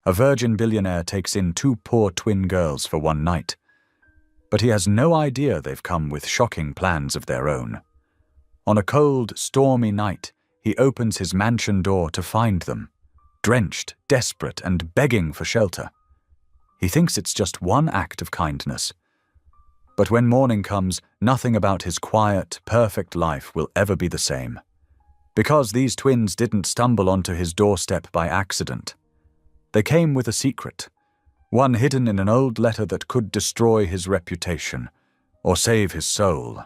A virgin billionaire takes in two poor twin girls for one night. But he has no idea they've come with shocking plans of their own. On a cold, stormy night, he opens his mansion door to find them, drenched, desperate, and begging for shelter. He thinks it's just one act of kindness. But when morning comes, nothing about his quiet, perfect life will ever be the same. Because these twins didn't stumble onto his doorstep by accident. They came with a secret, one hidden in an old letter that could destroy his reputation, or save his soul.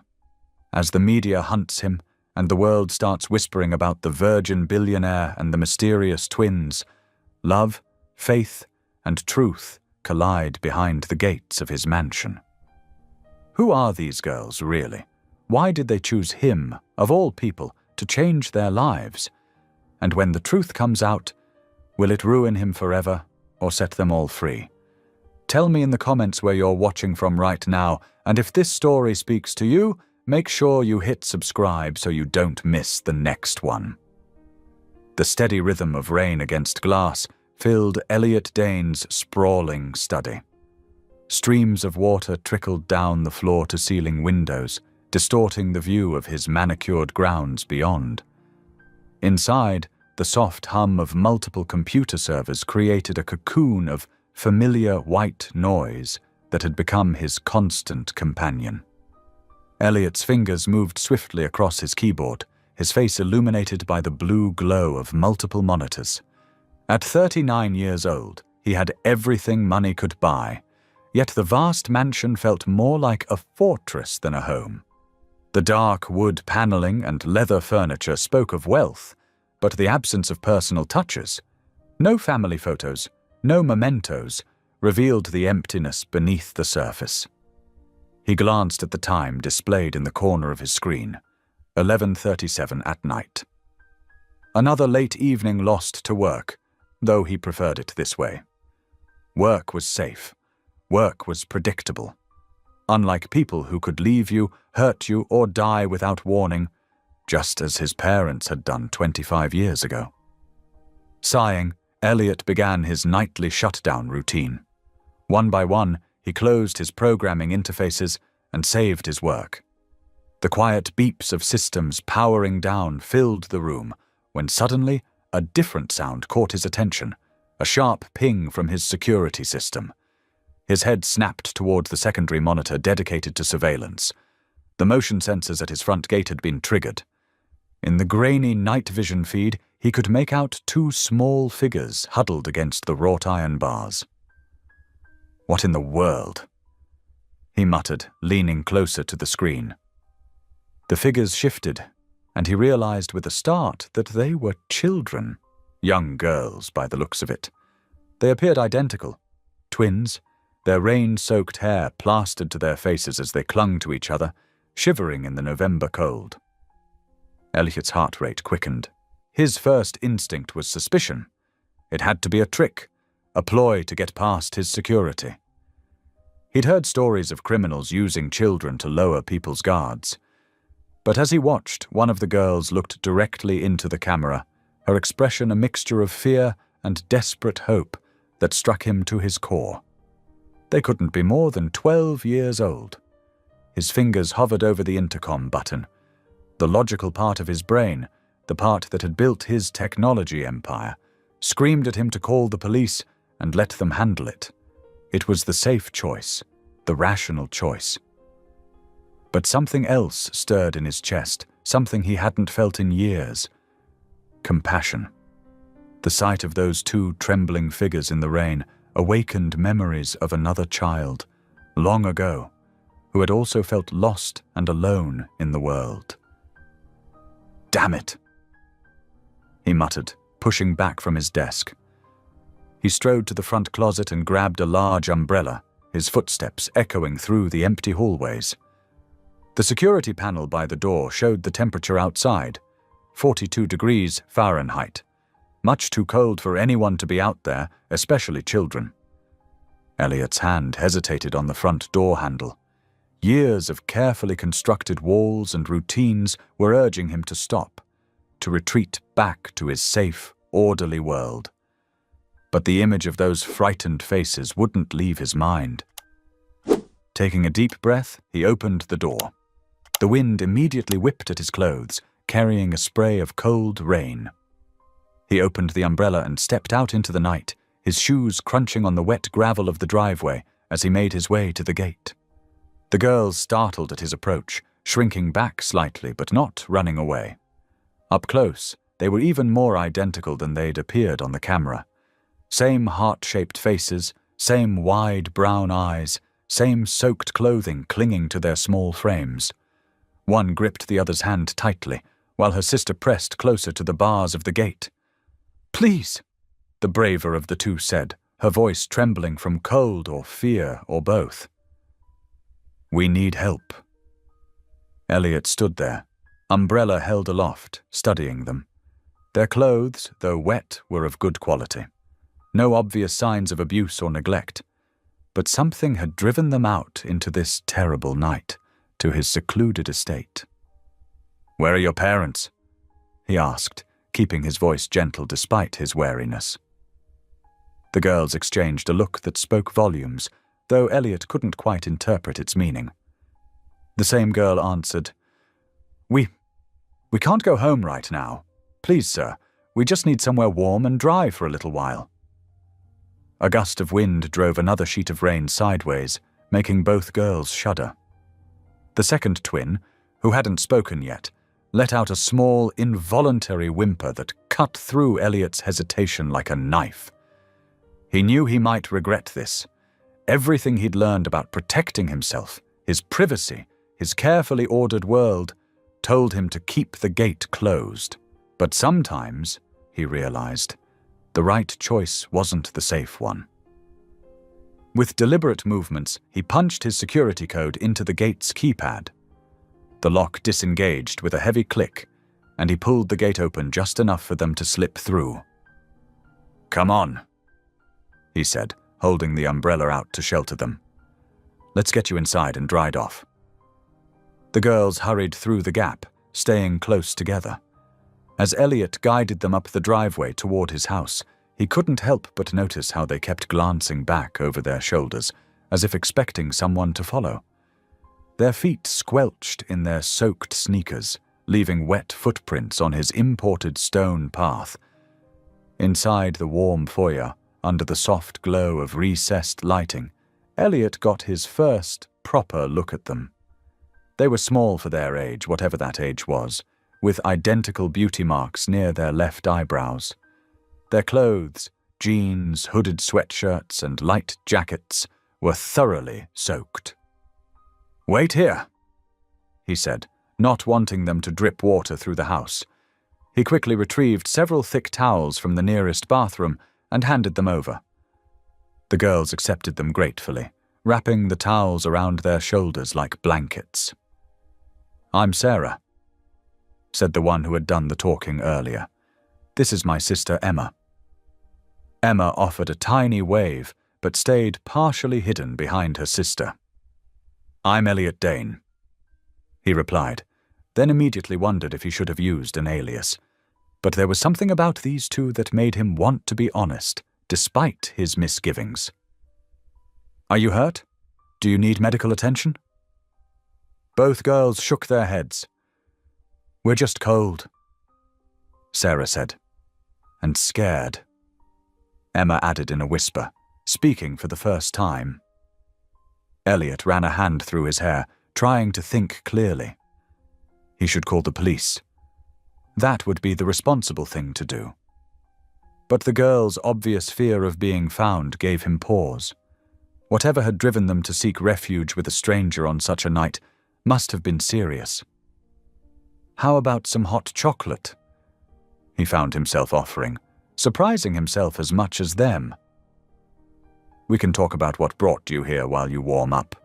As the media hunts him, and the world starts whispering about the virgin billionaire and the mysterious twins, love, faith, and truth collide behind the gates of his mansion. Who are these girls, really? Why did they choose him, of all people, to change their lives? And when the truth comes out, will it ruin him forever or set them all free? Tell me in the comments where you're watching from right now, and if this story speaks to you, make sure you hit subscribe so you don't miss the next one. The steady rhythm of rain against glass filled Elliot Dane's sprawling study. Streams of water trickled down the floor-to-ceiling windows, distorting the view of his manicured grounds beyond. Inside, the soft hum of multiple computer servers created a cocoon of familiar white noise that had become his constant companion. Elliot's fingers moved swiftly across his keyboard, his face illuminated by the blue glow of multiple monitors. At 39 years old, he had everything money could buy, yet the vast mansion felt more like a fortress than a home. The dark wood paneling and leather furniture spoke of wealth, but the absence of personal touches, no family photos, no mementos, revealed the emptiness beneath the surface. He glanced at the time displayed in the corner of his screen, 11:37 at night. Another late evening lost to work, though he preferred it this way. Work was safe. Work was predictable. Unlike people who could leave you, hurt you, or die without warning, just as his parents had done 25 years ago. Sighing, Elliot began his nightly shutdown routine. One by one, he closed his programming interfaces and saved his work. The quiet beeps of systems powering down filled the room, when suddenly a different sound caught his attention, a sharp ping from his security system. His head snapped toward the secondary monitor dedicated to surveillance. The motion sensors at his front gate had been triggered. In the grainy night vision feed, he could make out two small figures huddled against the wrought iron bars. "What in the world?" he muttered, leaning closer to the screen. The figures shifted, and he realized with a start that they were children, young girls by the looks of it. They appeared identical, twins, their rain-soaked hair plastered to their faces as they clung to each other, shivering in the November cold. Elliot's heart rate quickened. His first instinct was suspicion. It had to be a trick, a ploy to get past his security. He'd heard stories of criminals using children to lower people's guards. But as he watched, one of the girls looked directly into the camera, her expression a mixture of fear and desperate hope that struck him to his core. They couldn't be more than 12 years old. His fingers hovered over the intercom button. The logical part of his brain, the part that had built his technology empire, screamed at him to call the police and let them handle it. It was the safe choice, the rational choice. But something else stirred in his chest, something he hadn't felt in years. Compassion. The sight of those two trembling figures in the rain awakened memories of another child, long ago, who had also felt lost and alone in the world. "Damn it," he muttered, pushing back from his desk. He strode to the front closet and grabbed a large umbrella, his footsteps echoing through the empty hallways. The security panel by the door showed the temperature outside, 42 degrees Fahrenheit. Much too cold for anyone to be out there, especially children. Elliot's hand hesitated on the front door handle. Years of carefully constructed walls and routines were urging him to stop, to retreat back to his safe, orderly world. but the image of those frightened faces wouldn't leave his mind. Taking a deep breath, he opened the door. The wind immediately whipped at his clothes, carrying a spray of cold rain. He opened the umbrella and stepped out into the night, his shoes crunching on the wet gravel of the driveway as he made his way to the gate. The girls startled at his approach, shrinking back slightly but not running away. Up close, they were even more identical than they'd appeared on the camera. Same heart-shaped faces, same wide brown eyes, same soaked clothing clinging to their small frames. One gripped the other's hand tightly, while her sister pressed closer to the bars of the gate. "Please," the braver of the two said, her voice trembling from cold or fear or both. "We need help." Elliot stood there, umbrella held aloft, studying them. Their clothes, though wet, were of good quality. No obvious signs of abuse or neglect. But something had driven them out into this terrible night, to his secluded estate. "Where are your parents?" he asked, keeping his voice gentle despite his wariness. The girls exchanged a look that spoke volumes, though Elliot couldn't quite interpret its meaning. The same girl answered, We can't go home right now. Please, sir, we just need somewhere warm and dry for a little while." A gust of wind drove another sheet of rain sideways, making both girls shudder. The second twin, who hadn't spoken yet, let out a small, involuntary whimper that cut through Elliot's hesitation like a knife. He knew he might regret this. Everything he'd learned about protecting himself, his privacy, his carefully ordered world, told him to keep the gate closed. But sometimes, he realized, the right choice wasn't the safe one. With deliberate movements, he punched his security code into the gate's keypad. The lock disengaged with a heavy click, and he pulled the gate open just enough for them to slip through. "Come on," he said, holding the umbrella out to shelter them. "Let's get you inside and dried off." The girls hurried through the gap, staying close together. As Elliot guided them up the driveway toward his house, he couldn't help but notice how they kept glancing back over their shoulders, as if expecting someone to follow. Their feet squelched in their soaked sneakers, leaving wet footprints on his imported stone path. Inside the warm foyer, under the soft glow of recessed lighting, Elliot got his first proper look at them. They were small for their age, whatever that age was, with identical beauty marks near their left eyebrows. Their clothes, jeans, hooded sweatshirts, and light jackets, were thoroughly soaked. "Wait here," he said, not wanting them to drip water through the house. He quickly retrieved several thick towels from the nearest bathroom and handed them over. The girls accepted them gratefully, wrapping the towels around their shoulders like blankets. "I'm Sarah," said the one who had done the talking earlier. "This is my sister Emma." Emma offered a tiny wave, but stayed partially hidden behind her sister. "I'm Elliot Dane," he replied, then immediately wondered if he should have used an alias. But there was something about these two that made him want to be honest, despite his misgivings. "Are you hurt? Do you need medical attention?" Both girls shook their heads. "We're just cold," Sarah said. "And scared," Emma added in a whisper, speaking for the first time. Elliot ran a hand through his hair, trying to think clearly. He should call the police. That would be the responsible thing to do. But the girls' obvious fear of being found gave him pause. Whatever had driven them to seek refuge with a stranger on such a night must have been serious. How about some hot chocolate? He found himself offering, surprising himself as much as them. "We can talk about what brought you here while you warm up."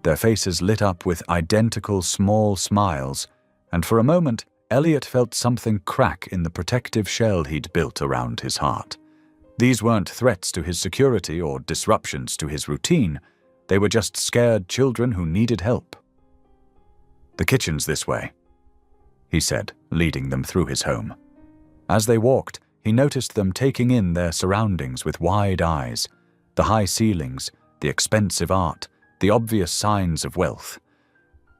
Their faces lit up with identical small smiles, and for a moment Elliot felt something crack in the protective shell he'd built around his heart. These weren't threats to his security or disruptions to his routine. They were just scared children who needed help. "The kitchen's this way," he said, leading them through his home. As they walked, he noticed them taking in their surroundings with wide eyes, the high ceilings, the expensive art, the obvious signs of wealth.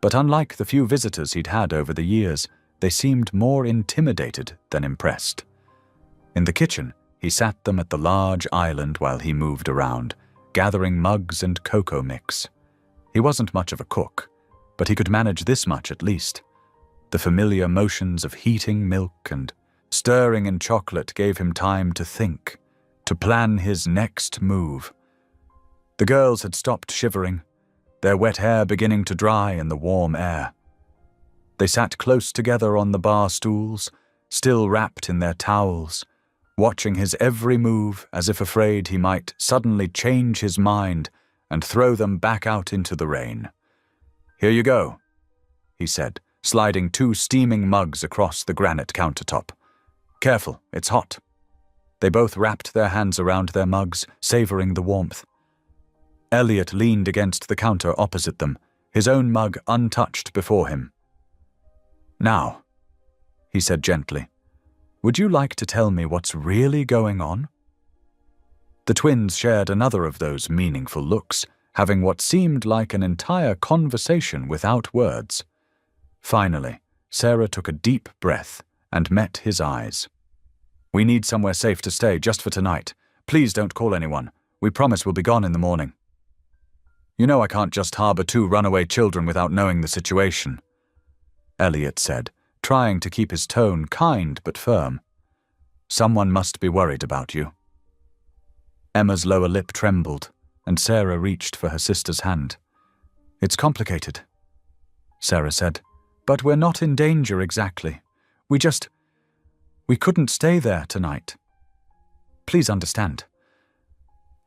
But unlike the few visitors he'd had over the years, they seemed more intimidated than impressed. In the kitchen, he sat them at the large island while he moved around, gathering mugs and cocoa mix. He wasn't much of a cook, but he could manage this much at least. The familiar motions of heating milk and stirring in chocolate gave him time to think, to plan his next move. The girls had stopped shivering, their wet hair beginning to dry in the warm air. They sat close together on the bar stools, still wrapped in their towels, watching his every move as if afraid he might suddenly change his mind and throw them back out into the rain. "Here you go," he said, sliding 2 steaming mugs across the granite countertop. "Careful, it's hot." They both wrapped their hands around their mugs, savoring the warmth. Elliot leaned against the counter opposite them, his own mug untouched before him. "Now," he said gently, "would you like to tell me what's really going on?" The twins shared another of those meaningful looks, having what seemed like an entire conversation without words. Finally, Sarah took a deep breath and met his eyes. "We need somewhere safe to stay just for tonight. Please don't call anyone. We promise we'll be gone in the morning." "You know I can't just harbor 2 runaway children without knowing the situation," Elliot said, trying to keep his tone kind but firm. "Someone must be worried about you." Emma's lower lip trembled, and Sarah reached for her sister's hand. "It's complicated," Sarah said, "but we're not in danger exactly. We couldn't stay there tonight. Please understand."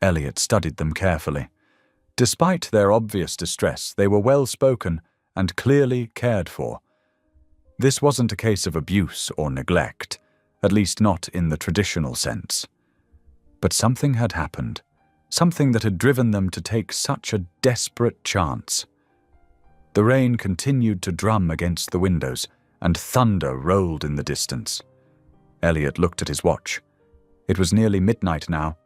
Elliot studied them carefully. Despite their obvious distress, they were well-spoken and clearly cared for. This wasn't a case of abuse or neglect, at least not in the traditional sense. But something had happened, something that had driven them to take such a desperate chance. The rain continued to drum against the windows, and thunder rolled in the distance. Elliot looked at his watch. It was nearly midnight now.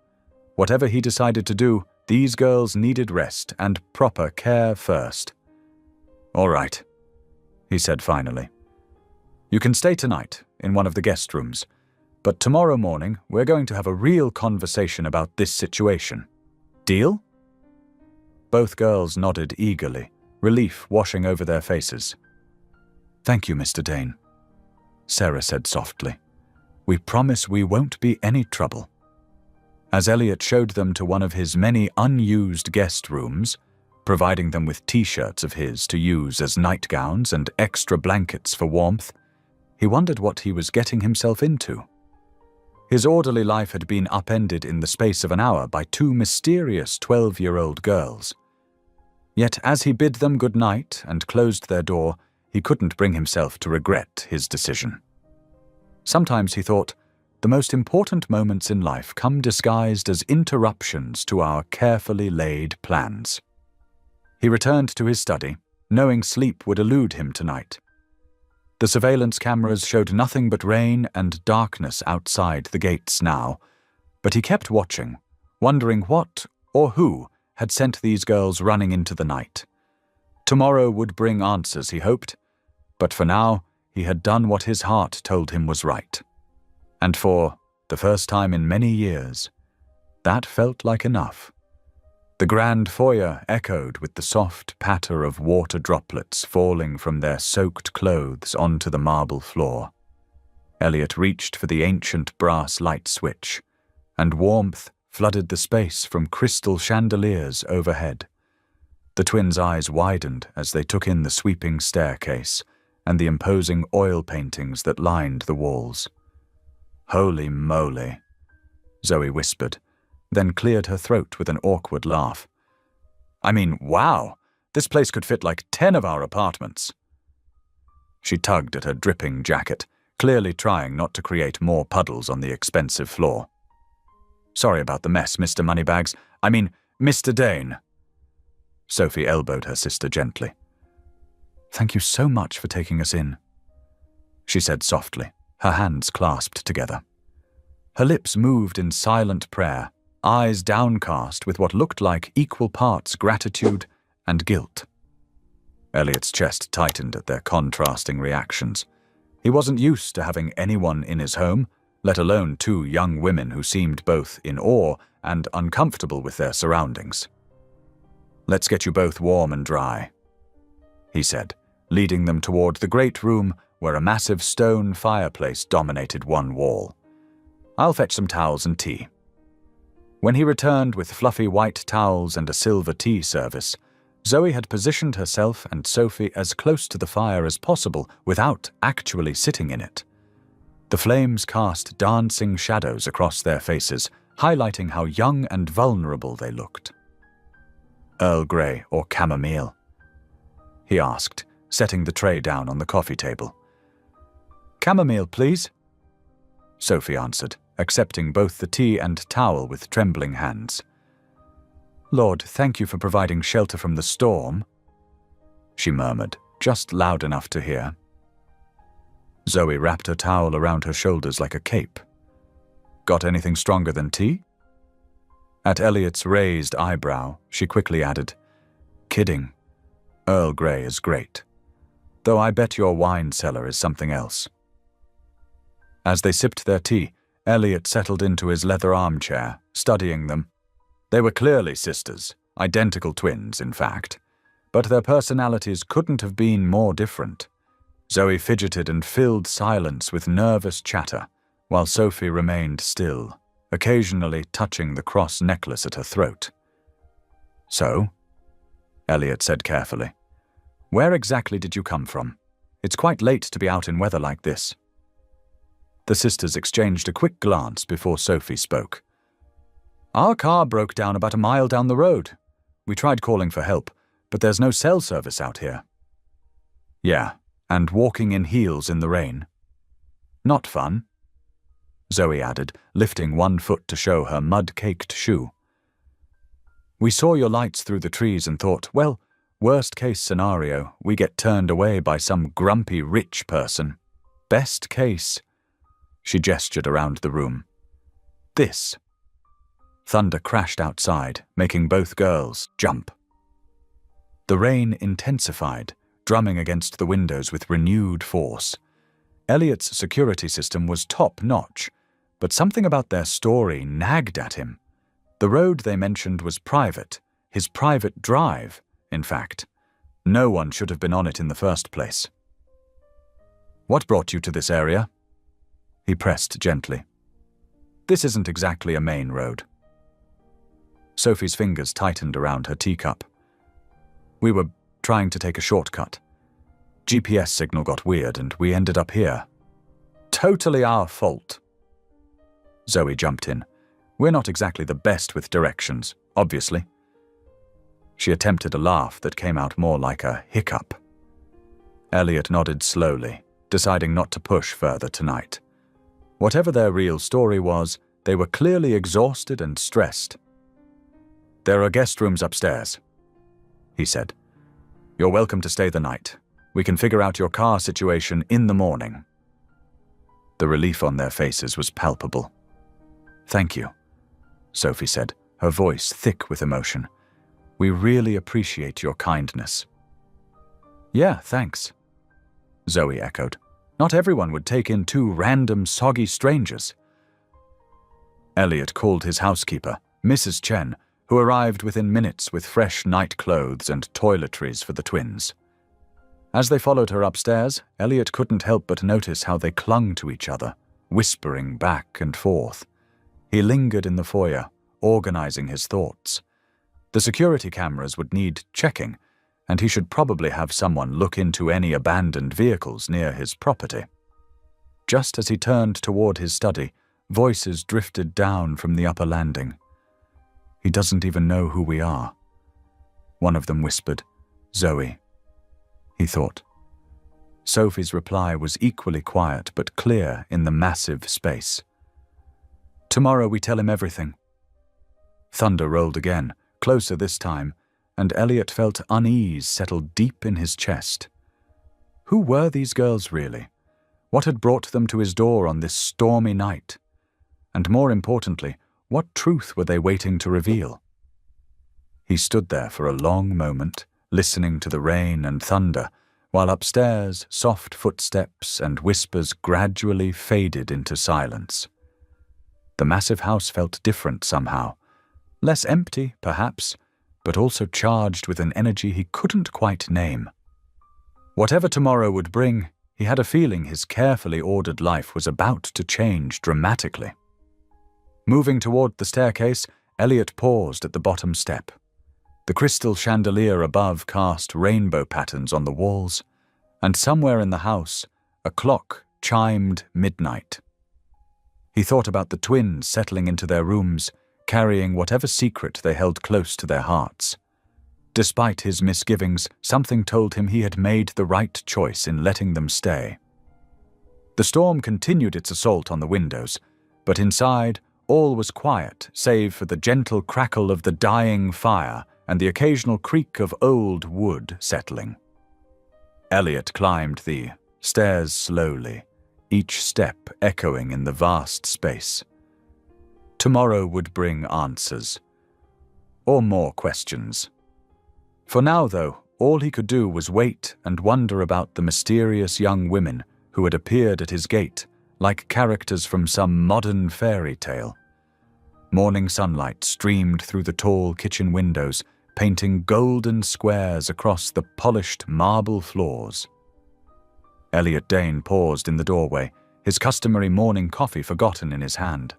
Whatever he decided to do, these girls needed rest and proper care first. "All right," he said finally. "You can stay tonight in one of the guest rooms, but tomorrow morning we're going to have a real conversation about this situation. Deal?" Both girls nodded eagerly, relief washing over their faces. "Thank you, Mr. Dane," Sarah said softly. "We promise we won't be any trouble." As Elliot showed them to one of his many unused guest rooms, providing them with T-shirts of his to use as nightgowns and extra blankets for warmth, he wondered what he was getting himself into. His orderly life had been upended in the space of an hour by 2 mysterious 12-year-old girls. Yet as he bid them good night and closed their door, he couldn't bring himself to regret his decision. Sometimes he thought, the most important moments in life come disguised as interruptions to our carefully laid plans. He returned to his study, knowing sleep would elude him tonight. The surveillance cameras showed nothing but rain and darkness outside the gates now, but he kept watching, wondering what or who had sent these girls running into the night. Tomorrow would bring answers, he hoped, but for now he had done what his heart told him was right. And for the first time in many years, that felt like enough. The grand foyer echoed with the soft patter of water droplets falling from their soaked clothes onto the marble floor. Elliot reached for the ancient brass light switch, and warmth flooded the space from crystal chandeliers overhead. The twins' eyes widened as they took in the sweeping staircase and the imposing oil paintings that lined the walls. "Holy moly," Zoe whispered, then cleared her throat with an awkward laugh. "I mean, wow, this place could fit like 10 of our apartments." She tugged at her dripping jacket, clearly trying not to create more puddles on the expensive floor. "Sorry about the mess, Mr. Moneybags. I mean, Mr. Dane." Sophie elbowed her sister gently. "Thank you so much for taking us in," she said softly, her hands clasped together. Her lips moved in silent prayer, eyes downcast with what looked like equal parts gratitude and guilt. Elliot's chest tightened at their contrasting reactions. He wasn't used to having anyone in his home, let alone two young women who seemed both in awe and uncomfortable with their surroundings. "Let's get you both warm and dry," he said, leading them toward the great room where a massive stone fireplace dominated one wall. "I'll fetch some towels and tea." When he returned with fluffy white towels and a silver tea service, Zoe had positioned herself and Sophie as close to the fire as possible without actually sitting in it. The flames cast dancing shadows across their faces, highlighting how young and vulnerable they looked. "Earl Grey or chamomile?" he asked, setting the tray down on the coffee table. "Chamomile, please," Sophie answered, accepting both the tea and towel with trembling hands. "Lord, thank you for providing shelter from the storm," she murmured, just loud enough to hear. Zoe wrapped her towel around her shoulders like a cape. "Got anything stronger than tea?" At Elliot's raised eyebrow, she quickly added, "Kidding. Earl Grey is great. Though I bet your wine cellar is something else." As they sipped their tea, Elliot settled into his leather armchair, studying them. They were clearly sisters, identical twins, in fact, but their personalities couldn't have been more different. Zoe fidgeted and filled silence with nervous chatter, while Sophie remained still, occasionally touching the cross necklace at her throat. "So," Elliot said carefully, "where exactly did you come from? It's quite late to be out in weather like this." The sisters exchanged a quick glance before Sophie spoke. "Our car broke down about a mile down the road. We tried calling for help, but there's no cell service out here." "Yeah, and walking in heels in the rain. Not fun," Zoe added, lifting one foot to show her mud-caked shoe. "We saw your lights through the trees and thought, well, worst-case scenario, we get turned away by some grumpy rich person. Best case," she gestured around the room, "this." Thunder crashed outside, making both girls jump. The rain intensified, drumming against the windows with renewed force. Elliot's security system was top-notch, but something about their story nagged at him. The road they mentioned was private, his private drive, in fact. No one should have been on it in the first place. "What brought you to this area?" he pressed gently. "This isn't exactly a main road." Sophie's fingers tightened around her teacup. "We were trying to take a shortcut. GPS signal got weird and we ended up here." "Totally our fault." Zoe jumped in. "We're not exactly the best with directions, obviously." She attempted a laugh that came out more like a hiccup. Elliot nodded slowly, deciding not to push further tonight. Whatever their real story was, they were clearly exhausted and stressed. "There are guest rooms upstairs," he said. "You're welcome to stay the night. We can figure out your car situation in the morning." The relief on their faces was palpable. "Thank you," Sophie said, her voice thick with emotion. "We really appreciate your kindness." "Yeah, thanks," Zoe echoed. "Not everyone would take in two random soggy strangers." Elliot called his housekeeper, Mrs. Chen, who arrived within minutes with fresh night clothes and toiletries for the twins. As they followed her upstairs, Elliot couldn't help but notice how they clung to each other, whispering back and forth. He lingered in the foyer, organizing his thoughts. The security cameras would need checking, and he should probably have someone look into any abandoned vehicles near his property. Just as he turned toward his study, voices drifted down from the upper landing. "He doesn't even know who we are." One of them whispered, "Zoe," he thought. Sophie's reply was equally quiet but clear in the massive space. "Tomorrow we tell him everything." Thunder rolled again, closer this time, and Elliot felt unease settle deep in his chest. Who were these girls really? What had brought them to his door on this stormy night? And more importantly, what truth were they waiting to reveal? He stood there for a long moment, listening to the rain and thunder, while upstairs soft footsteps and whispers gradually faded into silence. The massive house felt different somehow. Less empty, perhaps, but also charged with an energy he couldn't quite name. Whatever tomorrow would bring, he had a feeling his carefully ordered life was about to change dramatically. Moving toward the staircase, Elliot paused at the bottom step. The crystal chandelier above cast rainbow patterns on the walls, and somewhere in the house, a clock chimed midnight. He thought about the twins settling into their rooms, carrying whatever secret they held close to their hearts. Despite his misgivings, something told him he had made the right choice in letting them stay. The storm continued its assault on the windows, but inside, all was quiet save for the gentle crackle of the dying fire and the occasional creak of old wood settling. Elliot climbed the stairs slowly, each step echoing in the vast space. Tomorrow would bring answers, or more questions. For now, though, all he could do was wait and wonder about the mysterious young women who had appeared at his gate, like characters from some modern fairy tale. Morning sunlight streamed through the tall kitchen windows, painting golden squares across the polished marble floors. Elliot Dane paused in the doorway, his customary morning coffee forgotten in his hand.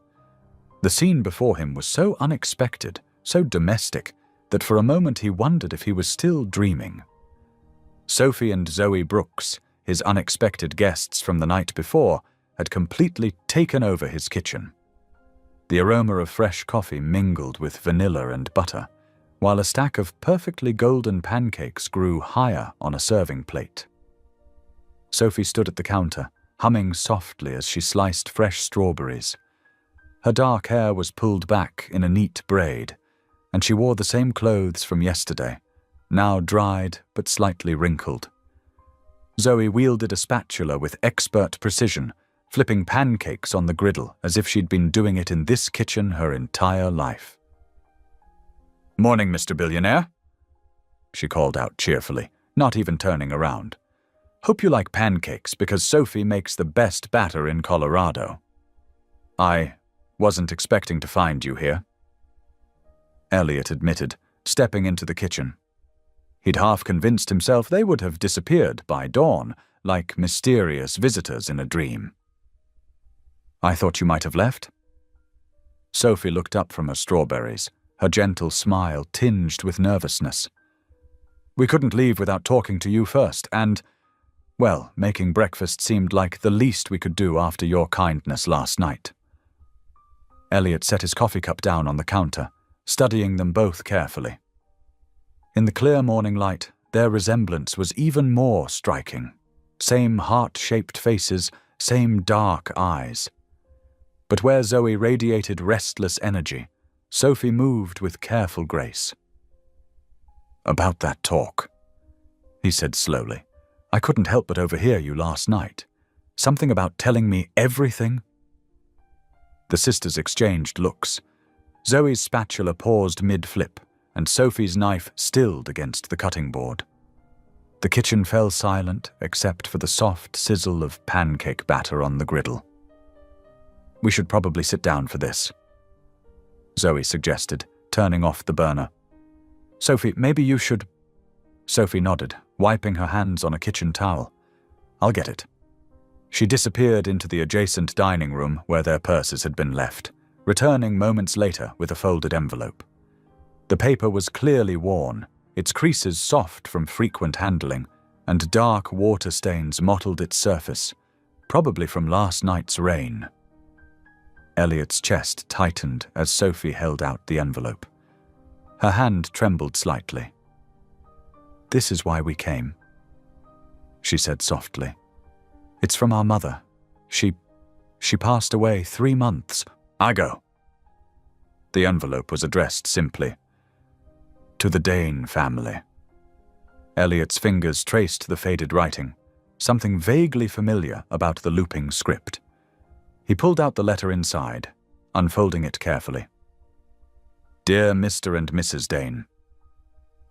The scene before him was so unexpected, so domestic, that for a moment he wondered if he was still dreaming. Sophie and Zoe Brooks, his unexpected guests from the night before, had completely taken over his kitchen. The aroma of fresh coffee mingled with vanilla and butter, while a stack of perfectly golden pancakes grew higher on a serving plate. Sophie stood at the counter, humming softly as she sliced fresh strawberries. Her dark hair was pulled back in a neat braid, and she wore the same clothes from yesterday, now dried but slightly wrinkled. Zoe wielded a spatula with expert precision, flipping pancakes on the griddle as if she'd been doing it in this kitchen her entire life. "Morning, Mr. Billionaire," she called out cheerfully, not even turning around. "Hope you like pancakes because Sophie makes the best batter in Colorado. I wasn't expecting to find you here," Elliot admitted, stepping into the kitchen. He'd half convinced himself they would have disappeared by dawn, like mysterious visitors in a dream. "I thought you might have left." Sophie looked up from her strawberries, her gentle smile tinged with nervousness. "We couldn't leave without talking to you first, and, well, making breakfast seemed like the least we could do after your kindness last night." Elliot set his coffee cup down on the counter, studying them both carefully. In the clear morning light, their resemblance was even more striking. Same heart-shaped faces, same dark eyes. But where Zoe radiated restless energy, Sophie moved with careful grace. "About that talk," he said slowly. "I couldn't help but overhear you last night. Something about telling me everything." The sisters exchanged looks. Zoe's spatula paused mid-flip, and Sophie's knife stilled against the cutting board. The kitchen fell silent except for the soft sizzle of pancake batter on the griddle. "We should probably sit down for this," Zoe suggested, turning off the burner. "Sophie, maybe you should—" Sophie nodded, wiping her hands on a kitchen towel. "I'll get it." She disappeared into the adjacent dining room where their purses had been left, returning moments later with a folded envelope. The paper was clearly worn, its creases soft from frequent handling, and dark water stains mottled its surface, probably from last night's rain. Elliot's chest tightened as Sophie held out the envelope. Her hand trembled slightly. "This is why we came," she said softly. "It's from our mother. She passed away 3 months ago." The envelope was addressed simply, "To the Dane family." Elliot's fingers traced the faded writing, something vaguely familiar about the looping script. He pulled out the letter inside, unfolding it carefully. "Dear Mr. and Mrs. Dane,"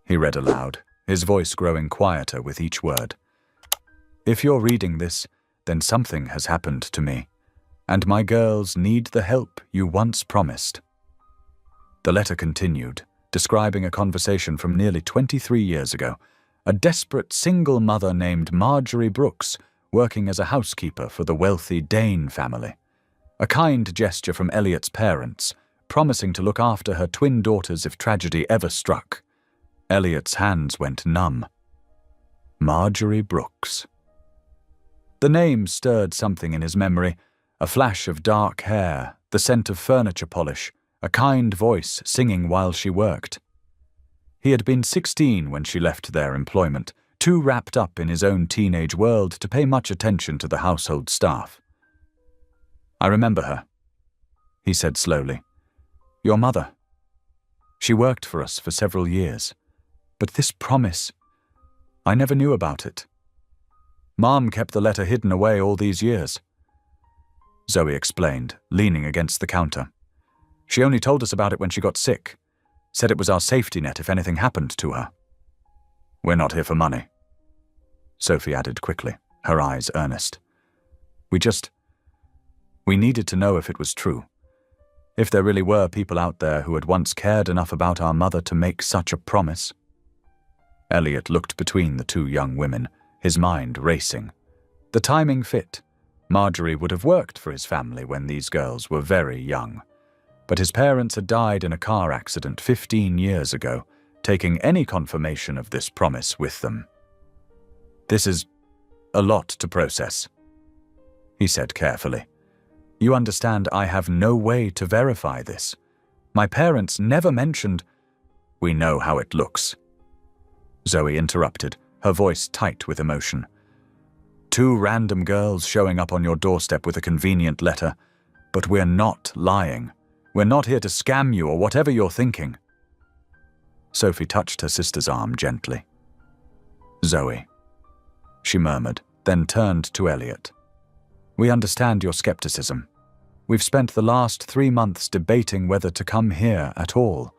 he read aloud, his voice growing quieter with each word. "If you're reading this, then something has happened to me, and my girls need the help you once promised." The letter continued, describing a conversation from nearly 23 years ago. A desperate single mother named Marjorie Brooks, working as a housekeeper for the wealthy Dane family. A kind gesture from Elliot's parents, promising to look after her twin daughters if tragedy ever struck. Elliot's hands went numb. Marjorie Brooks. The name stirred something in his memory, a flash of dark hair, the scent of furniture polish, a kind voice singing while she worked. He had been 16 when she left their employment, too wrapped up in his own teenage world to pay much attention to the household staff. "I remember her," he said slowly. "Your mother. She worked for us for several years. But this promise, I never knew about it. Mom kept the letter hidden away all these years," Zoe explained, leaning against the counter. "She only told us about it when she got sick. Said it was our safety net if anything happened to her." "We're not here for money," Sophie added quickly, her eyes earnest. We needed to know if it was true. If there really were people out there who had once cared enough about our mother to make such a promise." Elliot looked between the two young women, his mind racing. The timing fit. Marjorie would have worked for his family when these girls were very young. But his parents had died in a car accident 15 years ago, taking any confirmation of this promise with them. "This is a lot to process," he said carefully. "You understand I have no way to verify this. My parents never mentioned—" "We know how it looks," Zoe interrupted, her voice tight with emotion. "Two random girls showing up on your doorstep with a convenient letter. But we're not lying. We're not here to scam you or whatever you're thinking." Sophie touched her sister's arm gently. "Zoe," she murmured, then turned to Elliot. "We understand your skepticism. We've spent the last 3 months debating whether to come here at all.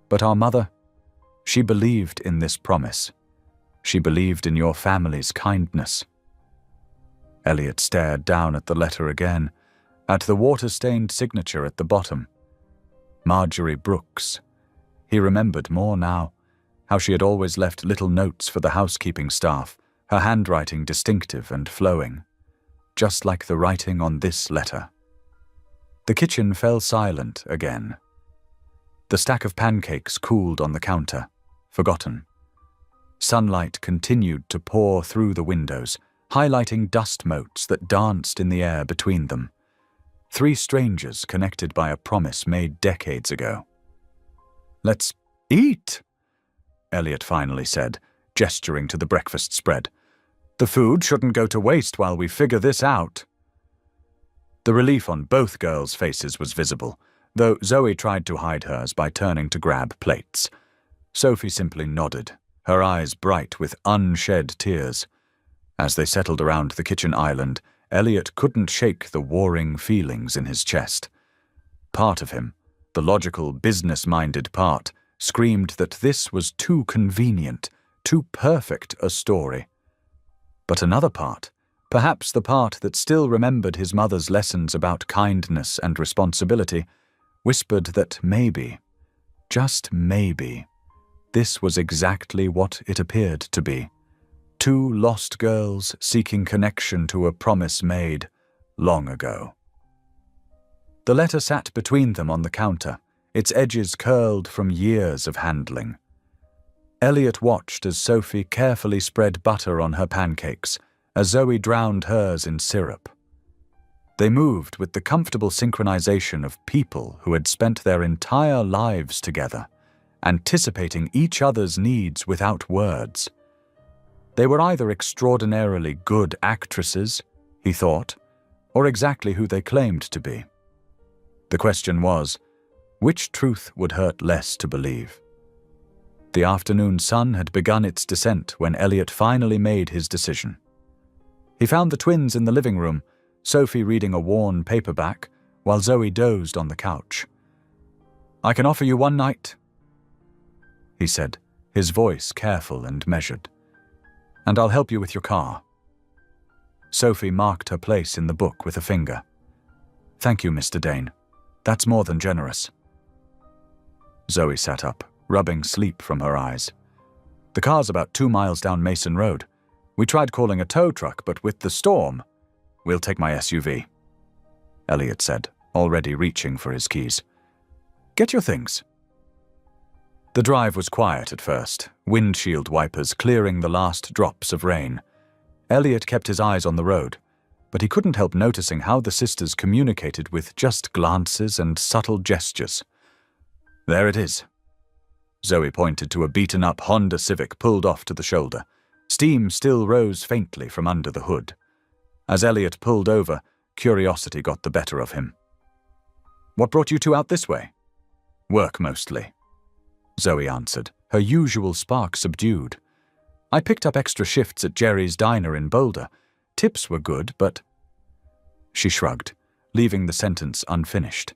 But our mother, she believed in this promise. She believed in your family's kindness." Elliot stared down at the letter again, at the water-stained signature at the bottom. Marjorie Brooks. He remembered more now, how she had always left little notes for the housekeeping staff, her handwriting distinctive and flowing, just like the writing on this letter. The kitchen fell silent again. The stack of pancakes cooled on the counter, forgotten. Sunlight continued to pour through the windows, highlighting dust motes that danced in the air between them. 3 strangers connected by a promise made decades ago. "Let's eat," Elliot finally said, gesturing to the breakfast spread. "The food shouldn't go to waste while we figure this out." The relief on both girls' faces was visible, though Zoe tried to hide hers by turning to grab plates. Sophie simply nodded, her eyes bright with unshed tears. As they settled around the kitchen island, Elliot couldn't shake the warring feelings in his chest. Part of him, the logical, business-minded part, screamed that this was too convenient, too perfect a story. But another part, perhaps the part that still remembered his mother's lessons about kindness and responsibility, whispered that maybe, just maybe, this was exactly what it appeared to be. 2 lost girls seeking connection to a promise made long ago. The letter sat between them on the counter, its edges curled from years of handling. Elliot watched as Sophie carefully spread butter on her pancakes, as Zoe drowned hers in syrup. They moved with the comfortable synchronization of people who had spent their entire lives together, anticipating each other's needs without words. They were either extraordinarily good actresses, he thought, or exactly who they claimed to be. The question was, which truth would hurt less to believe? The afternoon sun had begun its descent when Elliot finally made his decision. He found the twins in the living room, Sophie reading a worn paperback, while Zoe dozed on the couch. "I can offer you one night," he said, his voice careful and measured. "And I'll help you with your car." Sophie marked her place in the book with a finger. "Thank you, Mr. Dane. That's more than generous." Zoe sat up, rubbing sleep from her eyes. "The car's about 2 miles down Mason Road. We tried calling a tow truck, but with the storm, we'll take my SUV," Elliot said, already reaching for his keys. "Get your things." The drive was quiet at first, windshield wipers clearing the last drops of rain. Elliot kept his eyes on the road, but he couldn't help noticing how the sisters communicated with just glances and subtle gestures. "There it is." Zoe pointed to a beaten-up Honda Civic pulled off to the shoulder. Steam still rose faintly from under the hood. As Elliot pulled over, curiosity got the better of him. "What brought you two out this way?" "Work, mostly," Zoe answered, her usual spark subdued. "I picked up extra shifts at Jerry's Diner in Boulder. Tips were good, but—" She shrugged, leaving the sentence unfinished.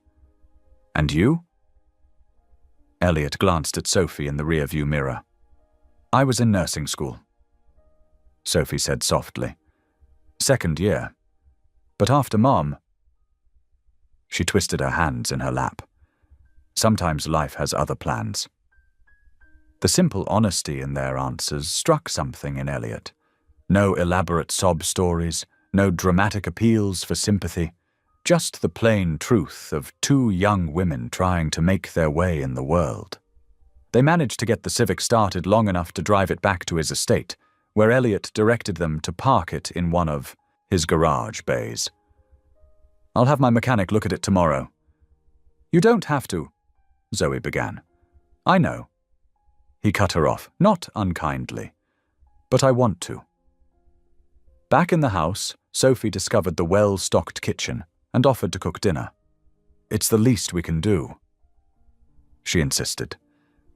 "And you?" Elliot glanced at Sophie in the rearview mirror. "I was in nursing school," Sophie said softly. "Second year. But after Mom—" She twisted her hands in her lap. Sometimes life has other plans. The simple honesty in their answers struck something in Elliot. No elaborate sob stories, no dramatic appeals for sympathy, just the plain truth of two young women trying to make their way in the world. They managed to get the Civic started long enough to drive it back to his estate, where Elliot directed them to park it in one of his garage bays. "I'll have my mechanic look at it tomorrow." "You don't have to," Zoe began. "I know." He cut her off, not unkindly. "But I want to." Back in the house, Sophie discovered the well-stocked kitchen and offered to cook dinner. "It's the least we can do," she insisted.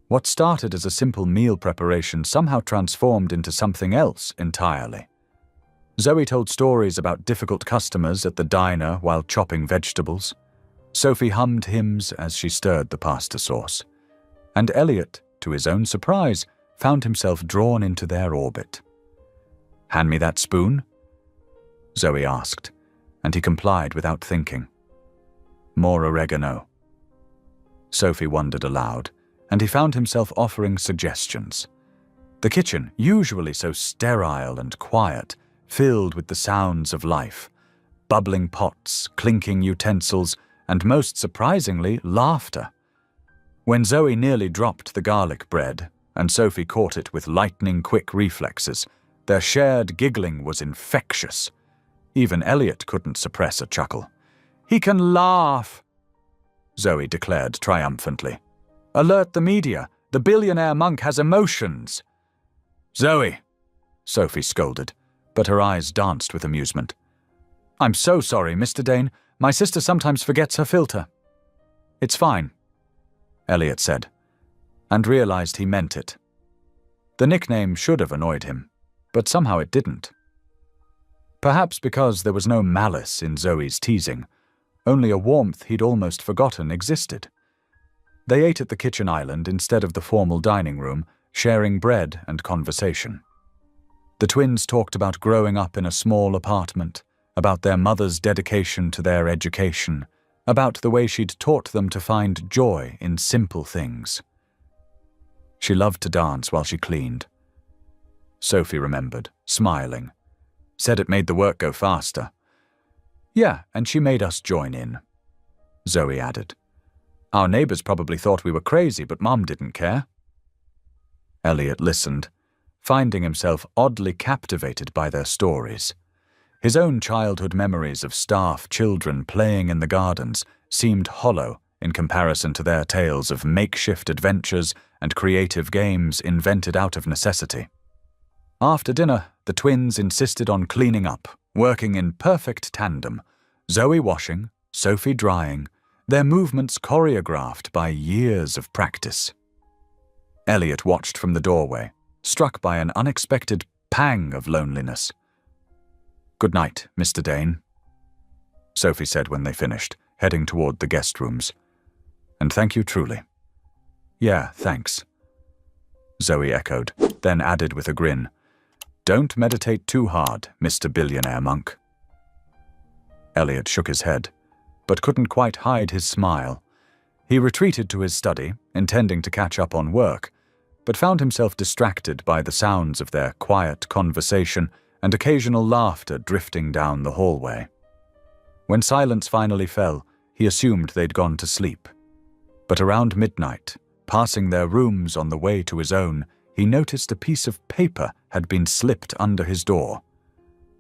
What started as a simple meal preparation somehow transformed into something else entirely. Zoe told stories about difficult customers at the diner while chopping vegetables. Sophie hummed hymns as she stirred the pasta sauce. And Elliot, to his own surprise, found himself drawn into their orbit. "Hand me that spoon?" Zoe asked, and he complied without thinking. "More oregano." Sophie wondered aloud, and he found himself offering suggestions. The kitchen, usually so sterile and quiet, filled with the sounds of life, bubbling pots, clinking utensils, and most surprisingly, laughter. When Zoe nearly dropped the garlic bread, and Sophie caught it with lightning-quick reflexes, their shared giggling was infectious. Even Elliot couldn't suppress a chuckle. "He can laugh," Zoe declared triumphantly. "Alert the media. The billionaire monk has emotions." "Zoe," Sophie scolded, but her eyes danced with amusement. "I'm so sorry, Mr. Dane. My sister sometimes forgets her filter." "It's fine," Elliot said, and realized he meant it. The nickname should have annoyed him, but somehow it didn't. Perhaps because there was no malice in Zoe's teasing, only a warmth he'd almost forgotten existed. They ate at the kitchen island instead of the formal dining room, sharing bread and conversation. The twins talked about growing up in a small apartment, about their mother's dedication to their education, about the way she'd taught them to find joy in simple things. She loved to dance while she cleaned. Sophie remembered, smiling. Said it made the work go faster. "Yeah, and she made us join in," Zoe added. "Our neighbors probably thought we were crazy, but Mom didn't care." Elliot listened, finding himself oddly captivated by their stories. His own childhood memories of staff children playing in the gardens seemed hollow in comparison to their tales of makeshift adventures and creative games invented out of necessity. After dinner, the twins insisted on cleaning up, working in perfect tandem, Zoe washing, Sophie drying, their movements choreographed by years of practice. Elliot watched from the doorway, struck by an unexpected pang of loneliness. "Good night, Mr. Dane," Sophie said when they finished, heading toward the guest rooms. "And thank you truly." "Yeah, thanks," Zoe echoed, then added with a grin, "Don't meditate too hard, Mr. Billionaire Monk." Elliot shook his head, but couldn't quite hide his smile. He retreated to his study, intending to catch up on work, but found himself distracted by the sounds of their quiet conversation and occasional laughter drifting down the hallway. When silence finally fell, he assumed they'd gone to sleep. But around midnight, passing their rooms on the way to his own, he noticed a piece of paper had been slipped under his door.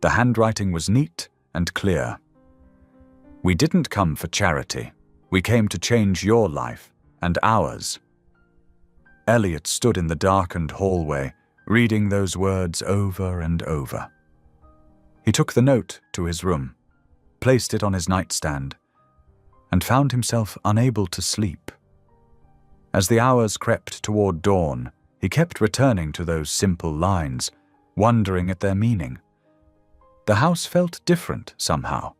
The handwriting was neat and clear. "We didn't come for charity. We came to change your life and ours." Elliot stood in the darkened hallway, reading those words over and over. He took the note to his room, placed it on his nightstand, and found himself unable to sleep. As the hours crept toward dawn, he kept returning to those simple lines, wondering at their meaning. The house felt different somehow.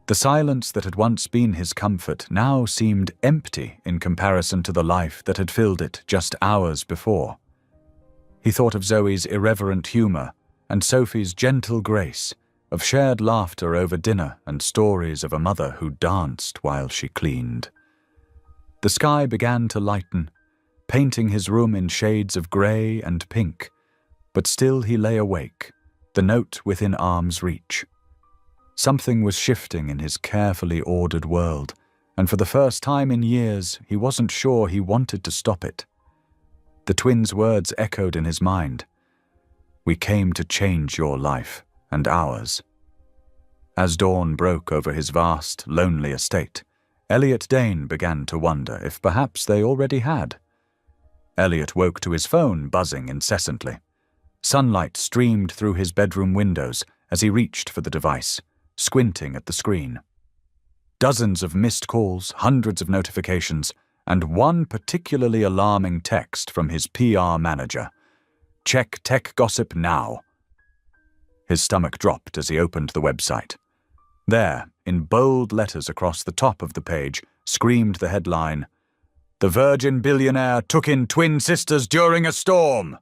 The silence that had once been his comfort now seemed empty in comparison to the life that had filled it just hours before. He thought of Zoe's irreverent humor and Sophie's gentle grace, of shared laughter over dinner and stories of a mother who danced while she cleaned. The sky began to lighten, painting his room in shades of gray and pink, but still he lay awake, the note within arm's reach. Something was shifting in his carefully ordered world, and for the first time in years, he wasn't sure he wanted to stop it. The twins' words echoed in his mind. "We came to change your life and ours." As dawn broke over his vast, lonely estate, Elliot Dane began to wonder if perhaps they already had. Elliot woke to his phone buzzing incessantly. Sunlight streamed through his bedroom windows as he reached for the device, squinting at the screen. Dozens of missed calls, hundreds of notifications, and one particularly alarming text from his PR manager. "Check tech gossip now." His stomach dropped as he opened the website. There, in bold letters across the top of the page, screamed the headline, "The Virgin Billionaire took in twin sisters during a storm."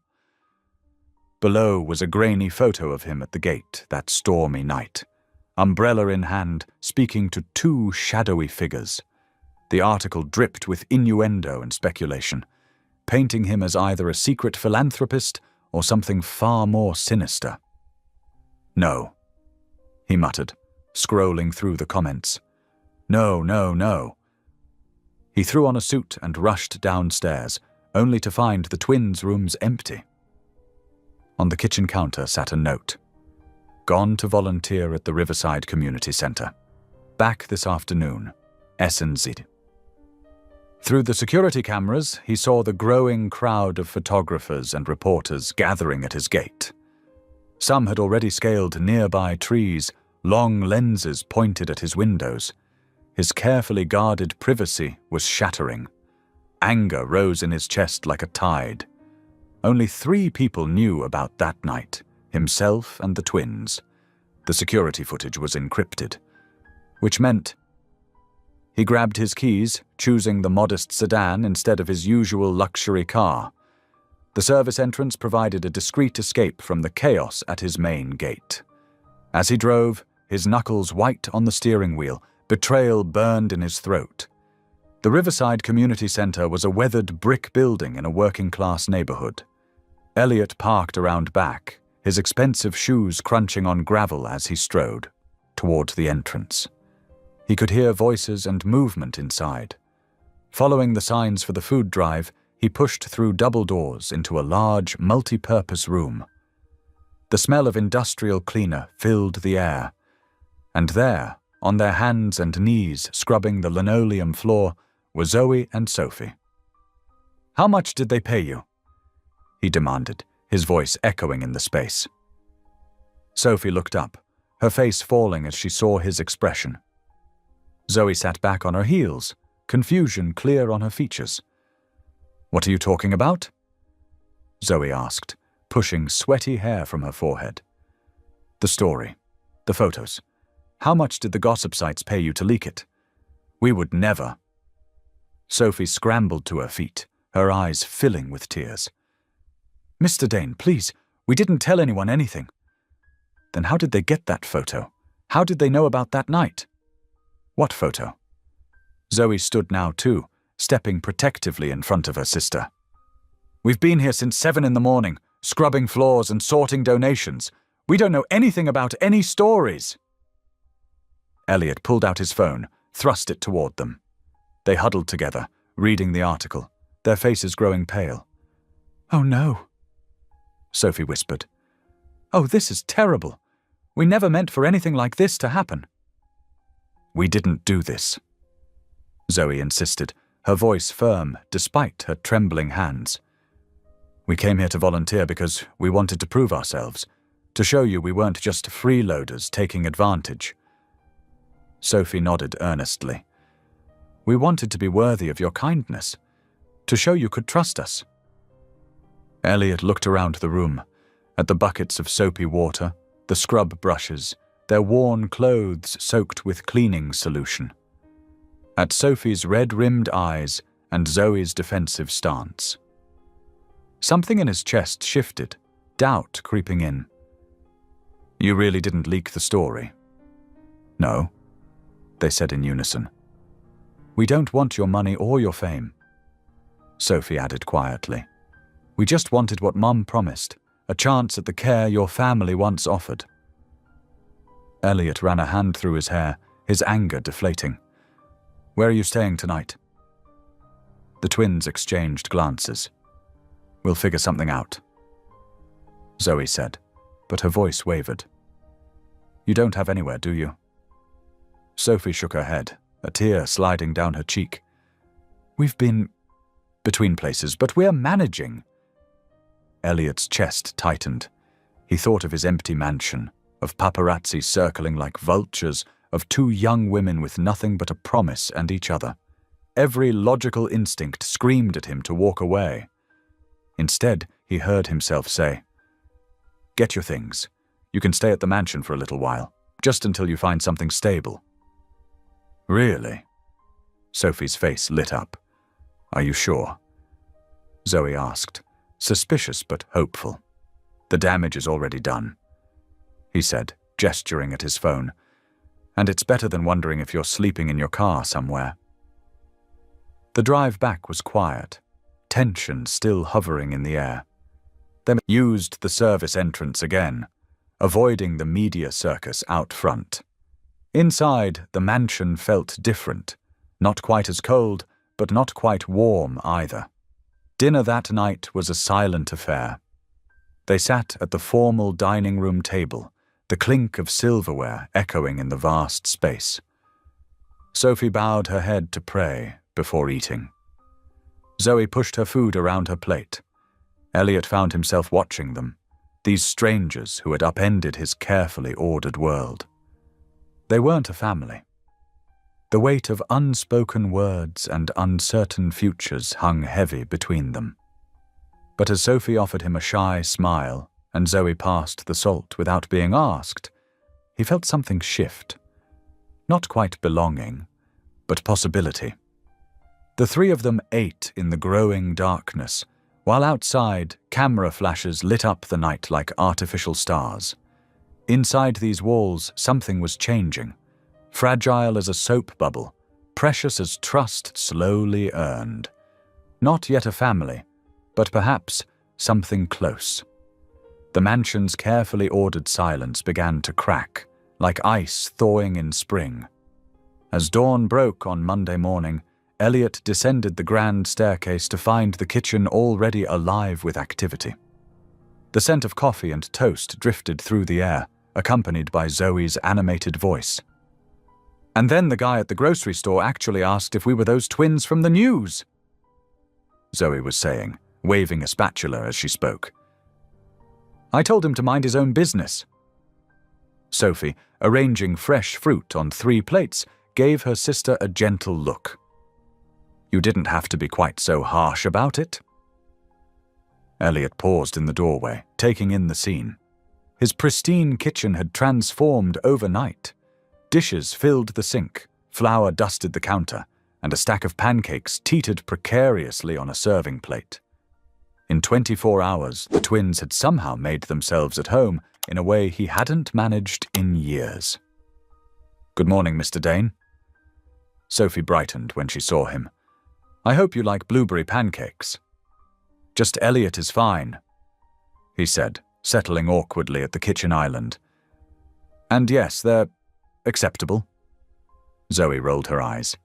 Below was a grainy photo of him at the gate that stormy night, umbrella in hand, speaking to two shadowy figures. The article dripped with innuendo and speculation, painting him as either a secret philanthropist or something far more sinister. "No," he muttered, scrolling through the comments. "No, no, no." He threw on a suit and rushed downstairs, only to find the twins' rooms empty. On the kitchen counter sat a note. "Gone to volunteer at the Riverside Community Center. Back this afternoon. S&Z." Through the security cameras, he saw the growing crowd of photographers and reporters gathering at his gate. Some had already scaled nearby trees, long lenses pointed at his windows. His carefully guarded privacy was shattering. Anger rose in his chest like a tide. Only 3 people knew about that night, himself and the twins. The security footage was encrypted, which meant he grabbed his keys, choosing the modest sedan instead of his usual luxury car. The service entrance provided a discreet escape from the chaos at his main gate. As he drove, his knuckles white on the steering wheel, betrayal burned in his throat. The Riverside Community Center was a weathered brick building in a working-class neighborhood. Elliot parked around back, his expensive shoes crunching on gravel as he strode toward the entrance. He could hear voices and movement inside. Following the signs for the food drive, he pushed through double doors into a large, multi-purpose room. The smell of industrial cleaner filled the air, and there, on their hands and knees scrubbing the linoleum floor, were Zoe and Sophie. "How much did they pay you?" he demanded, his voice echoing in the space. Sophie looked up, her face falling as she saw his expression. Zoe sat back on her heels, confusion clear on her features. "What are you talking about?" Zoe asked, pushing sweaty hair from her forehead. "The story. The photos. How much did the gossip sites pay you to leak it? We would never. Sophie scrambled to her feet, her eyes filling with tears. Mr. Dane, please, we didn't tell anyone anything. Then how did they get that photo? How did they know about that night? What photo? Zoe stood now too, stepping protectively in front of her sister. We've been here since 7 a.m, scrubbing floors and sorting donations. We don't know anything about any stories. Elliot pulled out his phone, thrust it toward them. They huddled together, reading the article, their faces growing pale. Oh no, Sophie whispered. Oh, this is terrible. We never meant for anything like this to happen. We didn't do this, Zoe insisted, her voice firm despite her trembling hands. We came here to volunteer because we wanted to prove ourselves, to show you we weren't just freeloaders taking advantage. Sophie nodded earnestly. We wanted to be worthy of your kindness, to show you could trust us. Elliot looked around the room, at the buckets of soapy water, the scrub brushes, their worn clothes soaked with cleaning solution. At Sophie's red-rimmed eyes and Zoe's defensive stance. Something in his chest shifted, doubt creeping in. You really didn't leak the story? No, they said in unison. We don't want your money or your fame, Sophie added quietly. We just wanted what Mum promised, a chance at the care your family once offered. Elliot ran a hand through his hair, his anger deflating. Where are you staying tonight? The twins exchanged glances. We'll figure something out, Zoe said, but her voice wavered. You don't have anywhere, do you? Sophie shook her head, a tear sliding down her cheek. We've been between places, but we're managing. Elliot's chest tightened. He thought of his empty mansion, of paparazzi circling like vultures, of 2 young women with nothing but a promise and each other. Every logical instinct screamed at him to walk away. Instead, he heard himself say, Get your things. You can stay at the mansion for a little while, just until you find something stable. Really? Sophie's face lit up. Are you sure? Zoe asked, suspicious but hopeful. The damage is already done, he said, gesturing at his phone. And it's better than wondering if you're sleeping in your car somewhere. The drive back was quiet, tension still hovering in the air. They used the service entrance again, avoiding the media circus out front. Inside, the mansion felt different, not quite as cold, but not quite warm either. Dinner that night was a silent affair. They sat at the formal dining room table, the clink of silverware echoing in the vast space. Sophie bowed her head to pray before eating. Zoe pushed her food around her plate. Elliot found himself watching them, these strangers who had upended his carefully ordered world. They weren't a family. The weight of unspoken words and uncertain futures hung heavy between them. But as Sophie offered him a shy smile and Zoe passed the salt without being asked, he felt something shift. Not quite belonging, but possibility. The 3 of them ate in the growing darkness, while outside, camera flashes lit up the night like artificial stars. Inside these walls, something was changing. Fragile as a soap bubble, precious as trust slowly earned. Not yet a family, but perhaps something close. The mansion's carefully ordered silence began to crack, like ice thawing in spring. As dawn broke on Monday morning, Elliot descended the grand staircase to find the kitchen already alive with activity. The scent of coffee and toast drifted through the air, accompanied by Zoe's animated voice. And then the guy at the grocery store actually asked if we were those twins from the news, Zoe was saying, waving a spatula as she spoke. I told him to mind his own business. Sophie, arranging fresh fruit on 3 plates, gave her sister a gentle look. You didn't have to be quite so harsh about it. Elliot paused in the doorway, taking in the scene. His pristine kitchen had transformed overnight. Dishes filled the sink, Flour dusted the counter, and a stack of pancakes teetered precariously on a serving plate. In 24 hours, the twins had somehow made themselves at home in a way he hadn't managed in years. "Good morning, Mr. Dane." Sophie brightened when she saw him. "I hope you like blueberry pancakes." "Just Elliot is fine," he said, settling awkwardly at the kitchen island. "And yes, they're acceptable." Zoe rolled her eyes.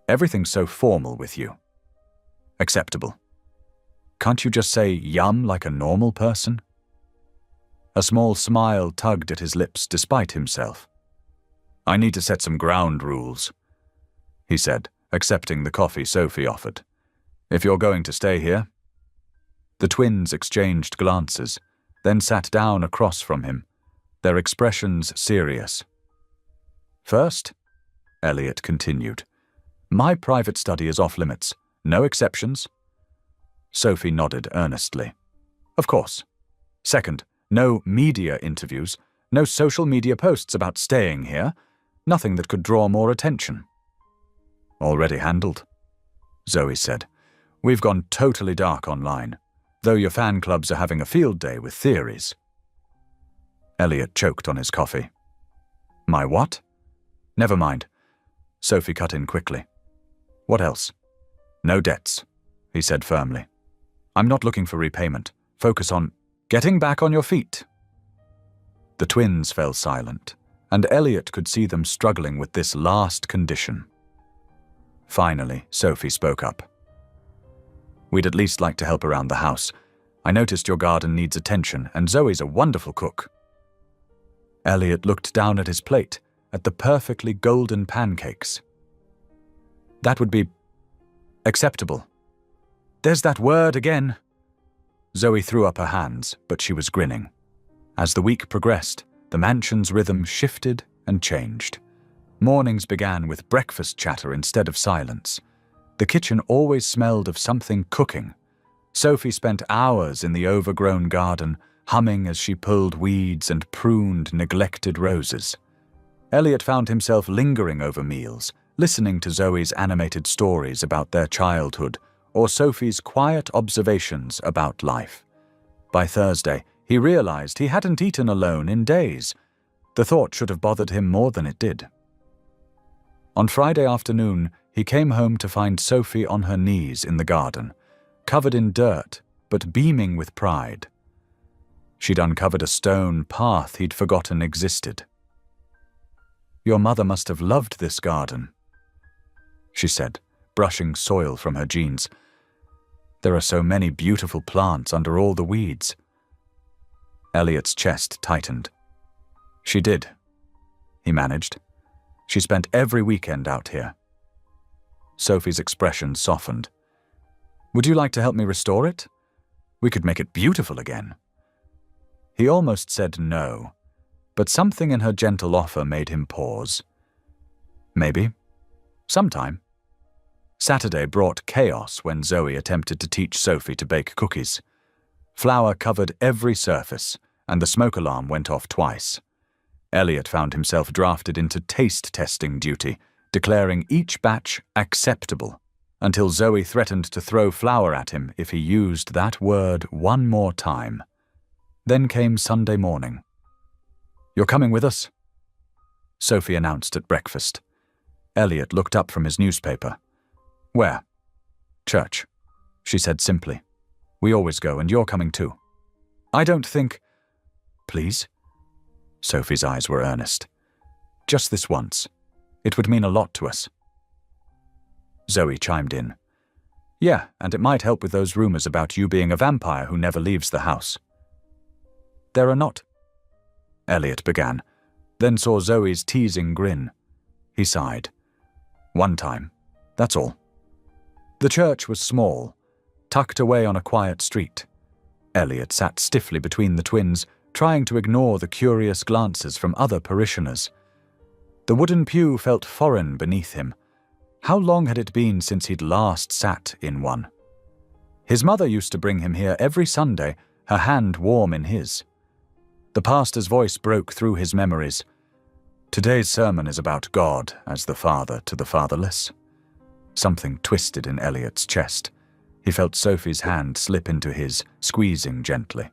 "Everything's so formal with you." "Acceptable. Can't you just say yum like a normal person?" A small smile tugged at his lips despite himself. "I need to set some ground rules," he said, accepting the coffee Sophie offered. "If you're going to stay here." The twins exchanged glances, then sat down across from him, their expressions serious. "First," Elliot continued, "my private study is off limits. No exceptions." Sophie nodded earnestly. "Of course. Second, no media interviews, no social media posts about staying here, nothing that could draw more attention." "Already handled," Zoe said. "We've gone totally dark online, though your fan clubs are having a field day with theories." Elliot choked on his coffee. "My what?" "Never mind." Sophie cut in quickly. "What else?" "No debts," he said firmly. "I'm not looking for repayment. Focus on getting back on your feet." The twins fell silent, and Elliot could see them struggling with this last condition. Finally, Sophie spoke up. "We'd at least like to help around the house. I noticed your garden needs attention, and Zoe's a wonderful cook." Elliot looked down at his plate, at the perfectly golden pancakes. "That would be acceptable." "There's that word again." Zoe threw up her hands, but she was grinning. As the week progressed, the mansion's rhythm shifted and changed. Mornings began with breakfast chatter instead of silence. The kitchen always smelled of something cooking. Sophie spent hours in the overgrown garden, humming as she pulled weeds and pruned neglected roses. Elliot found himself lingering over meals, listening to Zoe's animated stories about their childhood or Sophie's quiet observations about life. By Thursday, he realized he hadn't eaten alone in days. The thought should have bothered him more than it did. On Friday afternoon, he came home to find Sophie on her knees in the garden, covered in dirt, but beaming with pride. She'd uncovered a stone path he'd forgotten existed. "Your mother must have loved this garden," she said, brushing soil from her jeans. "There are so many beautiful plants under all the weeds." Elliot's chest tightened. "She did," he managed. "She spent every weekend out here." Sophie's expression softened. "Would you like to help me restore it? We could make it beautiful again." He almost said no, but something in her gentle offer made him pause. "Maybe. Sometime." Saturday brought chaos when Zoe attempted to teach Sophie to bake cookies. Flour covered every surface, and the smoke alarm went off twice. Elliot found himself drafted into taste testing duty, declaring each batch acceptable, until Zoe threatened to throw flour at him if he used that word one more time. Then came Sunday morning. "You're coming with us?" Sophie announced at breakfast. Elliot looked up from his newspaper. "Where?" "Church," she said simply. "We always go, and you're coming too." "I don't think—" "Please?" Sophie's eyes were earnest. "Just this once. It would mean a lot to us." Zoe chimed in. "Yeah, and it might help with those rumors about you being a vampire who never leaves the house." "There are not—" Elliot began, then saw Zoe's teasing grin. He sighed. "One time. That's all." The church was small, tucked away on a quiet street. Elliot sat stiffly between the twins, trying to ignore the curious glances from other parishioners. The wooden pew felt foreign beneath him. How long had it been since he'd last sat in one? His mother used to bring him here every Sunday, her hand warm in his. The pastor's voice broke through his memories. Today's sermon is about God as the father to the fatherless. Something twisted in Elliot's chest. He felt Sophie's hand slip into his, squeezing gently.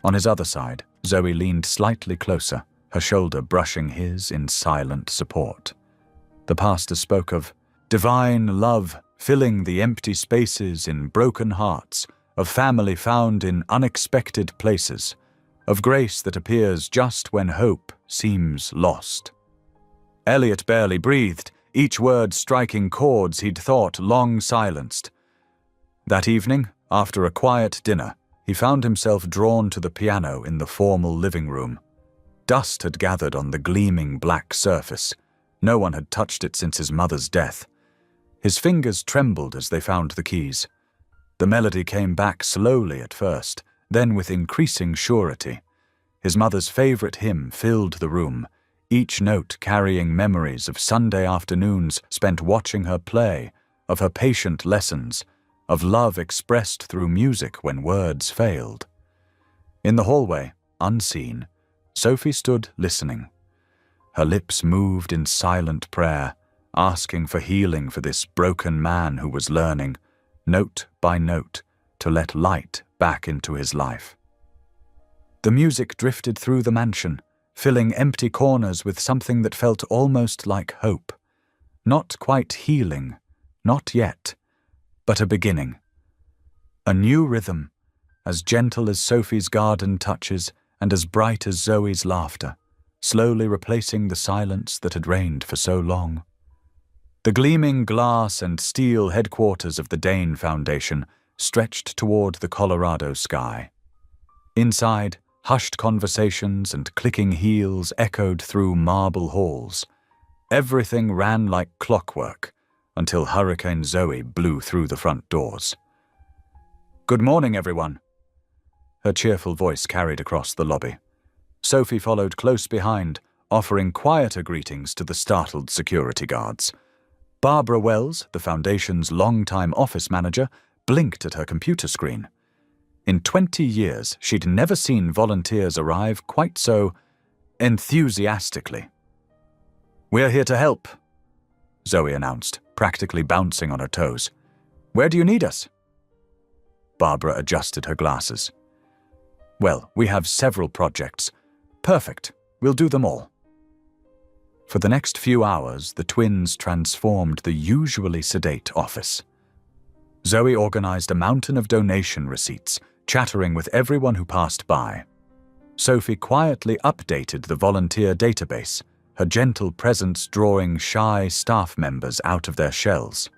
On his other side, Zoe leaned slightly closer, her shoulder brushing his in silent support. The pastor spoke of divine love filling the empty spaces in broken hearts, of family found in unexpected places, of grace that appears just when hope seems lost. Elliot barely breathed, each word striking chords he'd thought long silenced. That evening, after a quiet dinner, he found himself drawn to the piano in the formal living room. Dust had gathered on the gleaming black surface. No one had touched it since his mother's death. His fingers trembled as they found the keys. The melody came back slowly at first, then with increasing surety. His mother's favorite hymn filled the room, each note carrying memories of Sunday afternoons spent watching her play, of her patient lessons, of love expressed through music when words failed. In the hallway, unseen, Sophie stood listening. Her lips moved in silent prayer, asking for healing for this broken man who was learning, note by note, to let light back into his life. The music drifted through the mansion, filling empty corners with something that felt almost like hope. Not quite healing, not yet, but a beginning. A new rhythm, as gentle as Sophie's garden touches and as bright as Zoe's laughter, slowly replacing the silence that had reigned for so long. The gleaming glass and steel headquarters of the Dane Foundation stretched toward the Colorado sky. Inside, hushed conversations and clicking heels echoed through marble halls. Everything ran like clockwork until Hurricane Zoe blew through the front doors. "Good morning, everyone." Her cheerful voice carried across the lobby. Sophie followed close behind, offering quieter greetings to the startled security guards. Barbara Wells, the Foundation's longtime office manager, blinked at her computer screen. In 20 years, she'd never seen volunteers arrive quite so enthusiastically. "We're here to help," Zoe announced, practically bouncing on her toes. "Where do you need us?" Barbara adjusted her glasses. "Well, we have several projects. Perfect. We'll do them all." For the next few hours, the twins transformed the usually sedate office. Zoe organized a mountain of donation receipts, chattering with everyone who passed by. Sophie quietly updated the volunteer database, her gentle presence drawing shy staff members out of their shells.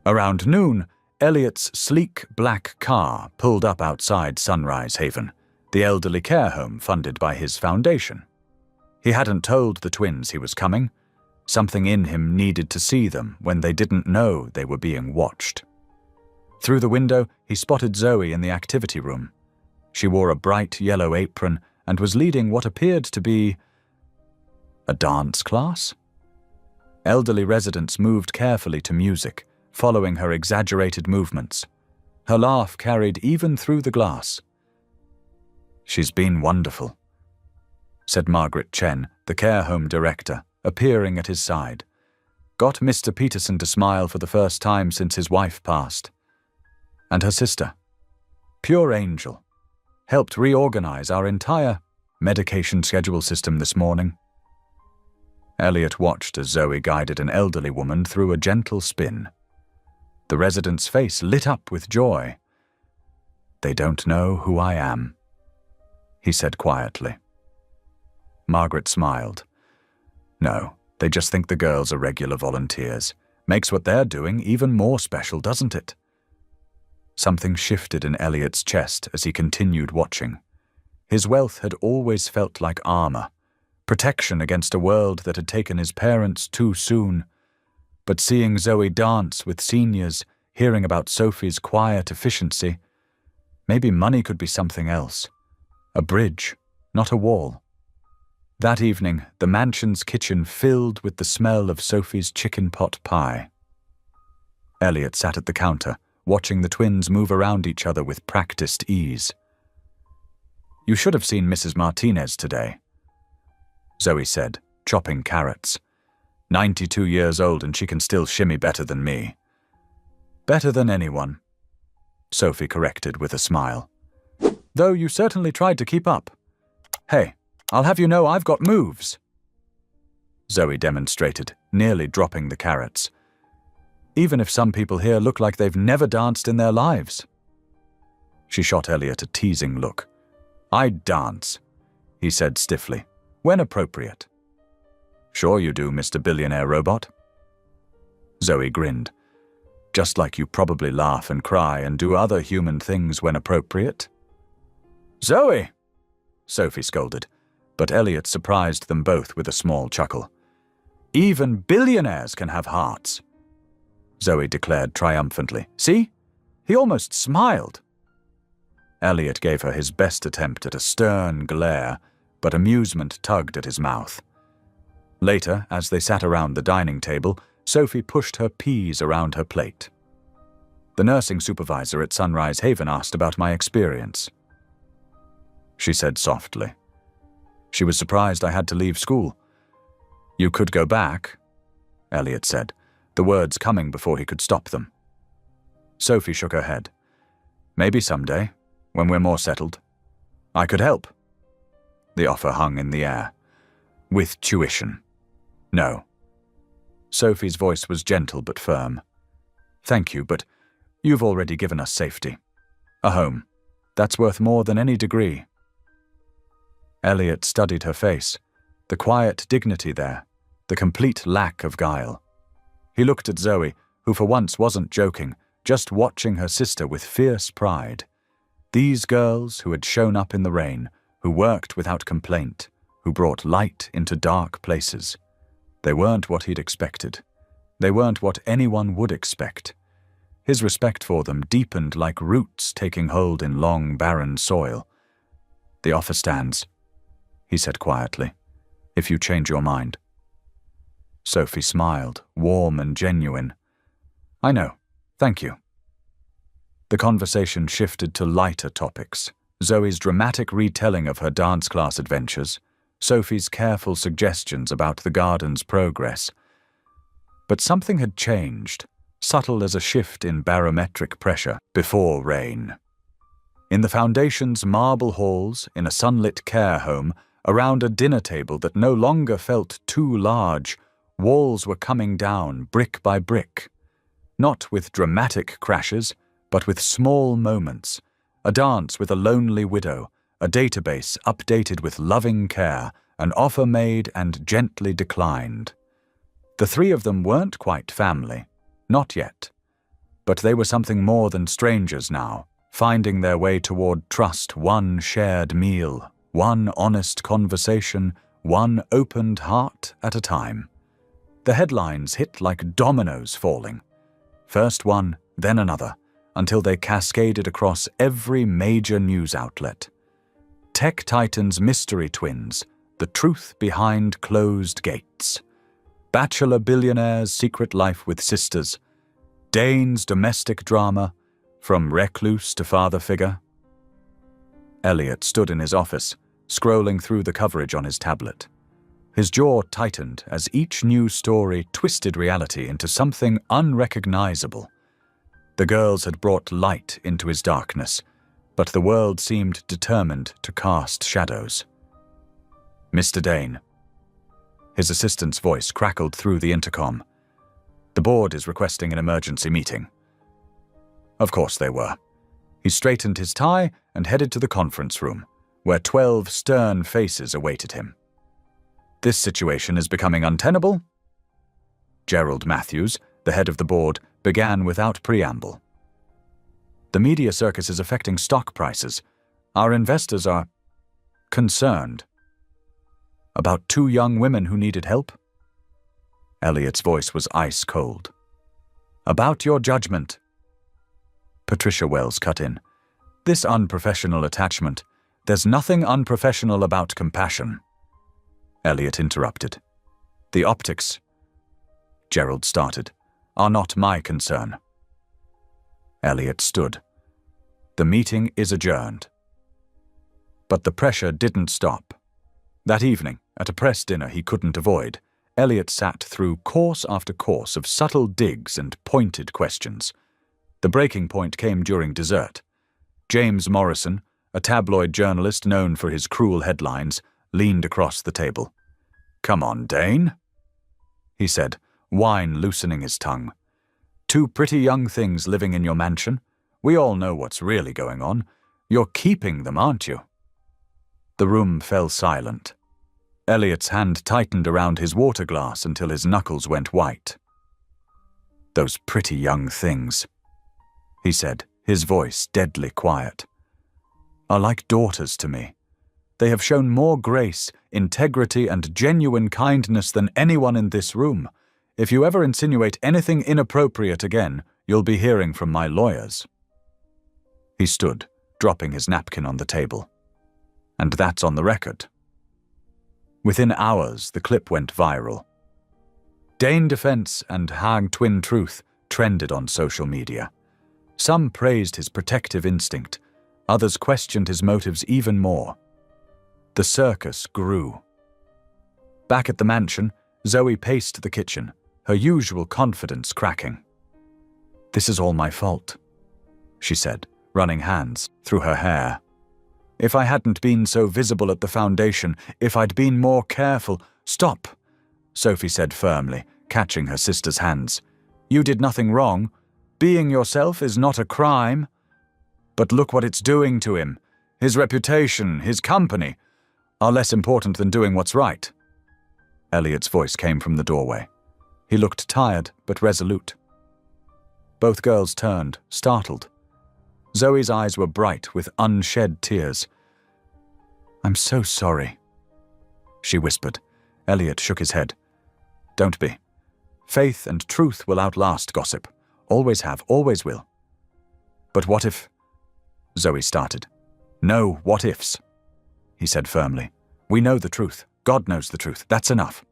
Around noon, Elliot's sleek black car pulled up outside Sunrise Haven, the elderly care home funded by his foundation. He hadn't told the twins he was coming. Something in him needed to see them when they didn't know they were being watched. Through the window, he spotted Zoe in the activity room. She wore a bright yellow apron and was leading what appeared to be a dance class? Elderly residents moved carefully to music, following her exaggerated movements. Her laugh carried even through the glass. "She's been wonderful," said Margaret Chen, the care home director, appearing at his side. "Got Mr. Peterson to smile for the first time since his wife passed. And her sister. Pure angel. Helped reorganize our entire medication schedule system this morning." Elliot watched as Zoe guided an elderly woman through a gentle spin. The resident's face lit up with joy. "They don't know who I am," he said quietly. Margaret smiled. "No, they just think the girls are regular volunteers. Makes what they're doing even more special, doesn't it?" Something shifted in Elliot's chest as he continued watching. His wealth had always felt like armor, protection against a world that had taken his parents too soon. But seeing Zoe dance with seniors, hearing about Sophie's quiet efficiency, maybe money could be something else. A bridge, not a wall. That evening, the mansion's kitchen filled with the smell of Sophie's chicken pot pie. Elliot sat at the counter, watching the twins move around each other with practiced ease. "You should have seen Mrs. Martinez today," Zoe said, chopping carrots. 92 years old and she can still shimmy better than me. Better than anyone, Sophie corrected with a smile. Though you certainly tried to keep up. Hey, I'll have you know I've got moves. Zoe demonstrated, nearly dropping the carrots. Even if some people here look like they've never danced in their lives. She shot Elliot a teasing look. I'd dance, he said stiffly, when appropriate. Sure you do, Mr. Billionaire Robot. Zoe grinned. Just like you probably laugh and cry and do other human things when appropriate. Zoe! Sophie scolded, but Elliot surprised them both with a small chuckle. Even billionaires can have hearts, Zoe declared triumphantly. See? He almost smiled. Elliot gave her his best attempt at a stern glare, but amusement tugged at his mouth. Later, as they sat around the dining table, Sophie pushed her peas around her plate. The nursing supervisor at Sunrise Haven asked about my experience. She said softly. She was surprised I had to leave school. You could go back, Elliot said, the words coming before he could stop them. Sophie shook her head. Maybe someday, when we're more settled. I could help. The offer hung in the air. With tuition. No. Sophie's voice was gentle but firm. Thank you, but you've already given us safety. A home. That's worth more than any degree. Elliot studied her face, the quiet dignity there, the complete lack of guile. He looked at Zoe, who for once wasn't joking, just watching her sister with fierce pride. These girls who had shown up in the rain, who worked without complaint, who brought light into dark places. They weren't what he'd expected. They weren't what anyone would expect. His respect for them deepened like roots taking hold in long, barren soil. The offer stands, he said quietly, if you change your mind. Sophie smiled, warm and genuine. I know, thank you. The conversation shifted to lighter topics. Zoe's dramatic retelling of her dance class adventures, Sophie's careful suggestions about the garden's progress. But something had changed, subtle as a shift in barometric pressure before rain. In the foundation's marble halls, in a sunlit care home, around a dinner table that no longer felt too large, walls were coming down brick by brick. Not with dramatic crashes, but with small moments. A dance with a lonely widow, a database updated with loving care, an offer made and gently declined. The three of them weren't quite family, not yet. But they were something more than strangers now, finding their way toward trust, one shared meal, one honest conversation, one opened heart at a time. The headlines hit like dominoes falling. First one, then another, until they cascaded across every major news outlet. Tech Titans mystery twins, the truth behind closed gates. Bachelor billionaire's secret life with sisters. Dane's domestic drama, from recluse to father figure. Elliot stood in his office, scrolling through the coverage on his tablet. His jaw tightened as each news story twisted reality into something unrecognizable. The girls had brought light into his darkness, but the world seemed determined to cast shadows. Mr. Dane. His assistant's voice crackled through the intercom. The board is requesting an emergency meeting. Of course they were. He straightened his tie and headed to the conference room, where 12 stern faces awaited him. This situation is becoming untenable. Gerald Matthews, the head of the board, began without preamble. The media circus is affecting stock prices. Our investors are concerned. About 2 young women who needed help? Elliot's voice was ice cold. About your judgment. Patricia Wells cut in. This unprofessional attachment. There's nothing unprofessional about compassion. Elliot interrupted. The optics, Gerald started, are not my concern. Elliot stood. The meeting is adjourned. But the pressure didn't stop. That evening, At a press dinner he couldn't avoid, Elliot sat through course after course of subtle digs and pointed questions. The breaking point came during dessert. James Morrison, a tabloid journalist known for his cruel headlines, leaned across the table. "Come on, Dane," he said, wine loosening his tongue. "Two pretty young things living in your mansion. We all know what's really going on. You're keeping them, aren't you?" The room fell silent. Elliot's hand tightened around his water glass until his knuckles went white. "Those pretty young things," he said, his voice deadly quiet, "are like daughters to me. They have shown more grace, integrity, and genuine kindness than anyone in this room. If you ever insinuate anything inappropriate again, you'll be hearing from my lawyers." He stood, dropping his napkin on the table. And that's on the record. Within hours, the clip went viral. Dane Defense and Haag Twin Truth trended on social media. Some praised his protective instinct, others questioned his motives even more. The circus grew. Back at the mansion, Zoe paced the kitchen, her usual confidence cracking. "This is all my fault," she said, running hands through her hair. "If I hadn't been so visible at the foundation, if I'd been more careful—" "Stop," Sophie said firmly, catching her sister's hands. "You did nothing wrong. Being yourself is not a crime. But look what it's doing to him. His reputation, his company, are less important than doing what's right." Elliot's voice came from the doorway. He looked tired but resolute. Both girls turned, startled. Zoe's eyes were bright with unshed tears. "I'm so sorry," she whispered. Elliot shook his head. "Don't be. Faith and truth will outlast gossip. Always have, always will." "But what if—" Zoe started. "No what-ifs," he said firmly. "We know the truth. God knows the truth. That's enough."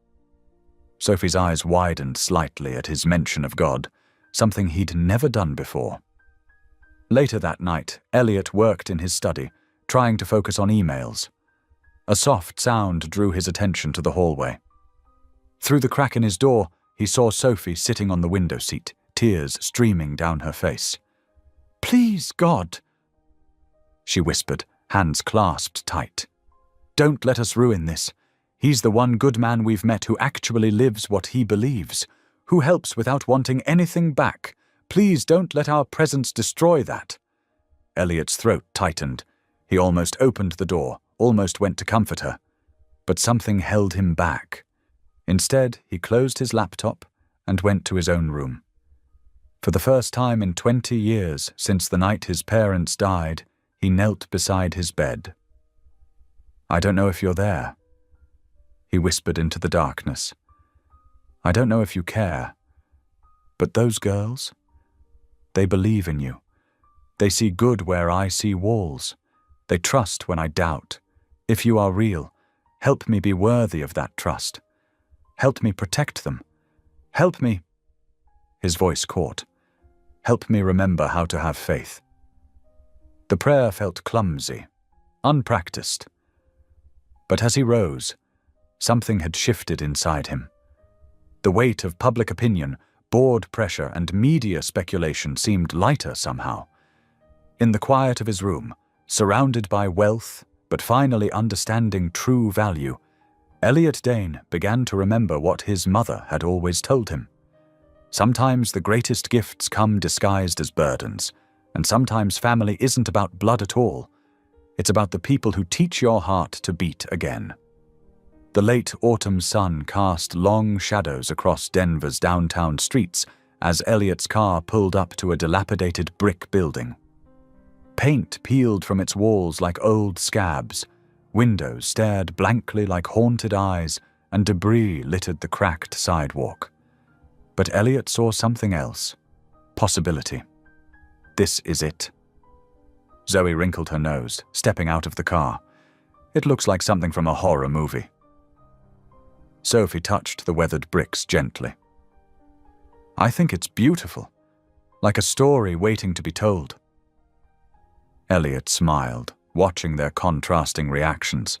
Sophie's eyes widened slightly at his mention of God, something he'd never done before. Later that night, Elliot worked in his study, trying to focus on emails. A soft sound drew his attention to the hallway. Through the crack in his door, he saw Sophie sitting on the window seat, tears streaming down her face. "Please, God," she whispered, hands clasped tight. "Don't let us ruin this. He's the one good man we've met who actually lives what he believes, who helps without wanting anything back. Please don't let our presence destroy that." Elliot's throat tightened. He almost opened the door, almost went to comfort her. But something held him back. Instead, he closed his laptop and went to his own room. For the first time in 20 years since the night his parents died, he knelt beside his bed. "I don't know if you're there," he whispered into the darkness. "I don't know if you care. But those girls, they believe in you. They see good where I see walls. They trust when I doubt. If you are real, help me be worthy of that trust. Help me protect them. Help me—" His voice caught. "Help me remember how to have faith." The prayer felt clumsy, unpracticed. But as he rose, something had shifted inside him. The weight of public opinion, board pressure, and media speculation seemed lighter somehow. In the quiet of his room, surrounded by wealth, but finally understanding true value, Elliot Dane began to remember what his mother had always told him. Sometimes the greatest gifts come disguised as burdens, and sometimes family isn't about blood at all. It's about the people who teach your heart to beat again. The late autumn sun cast long shadows across Denver's downtown streets as Elliot's car pulled up to a dilapidated brick building. Paint peeled from its walls like old scabs, windows stared blankly like haunted eyes, and debris littered the cracked sidewalk. But Elliot saw something else. Possibility. This is it. Zoe wrinkled her nose, stepping out of the car. "It looks like something from a horror movie." Sophie touched the weathered bricks gently. "I think it's beautiful, like a story waiting to be told." Elliot smiled, watching their contrasting reactions.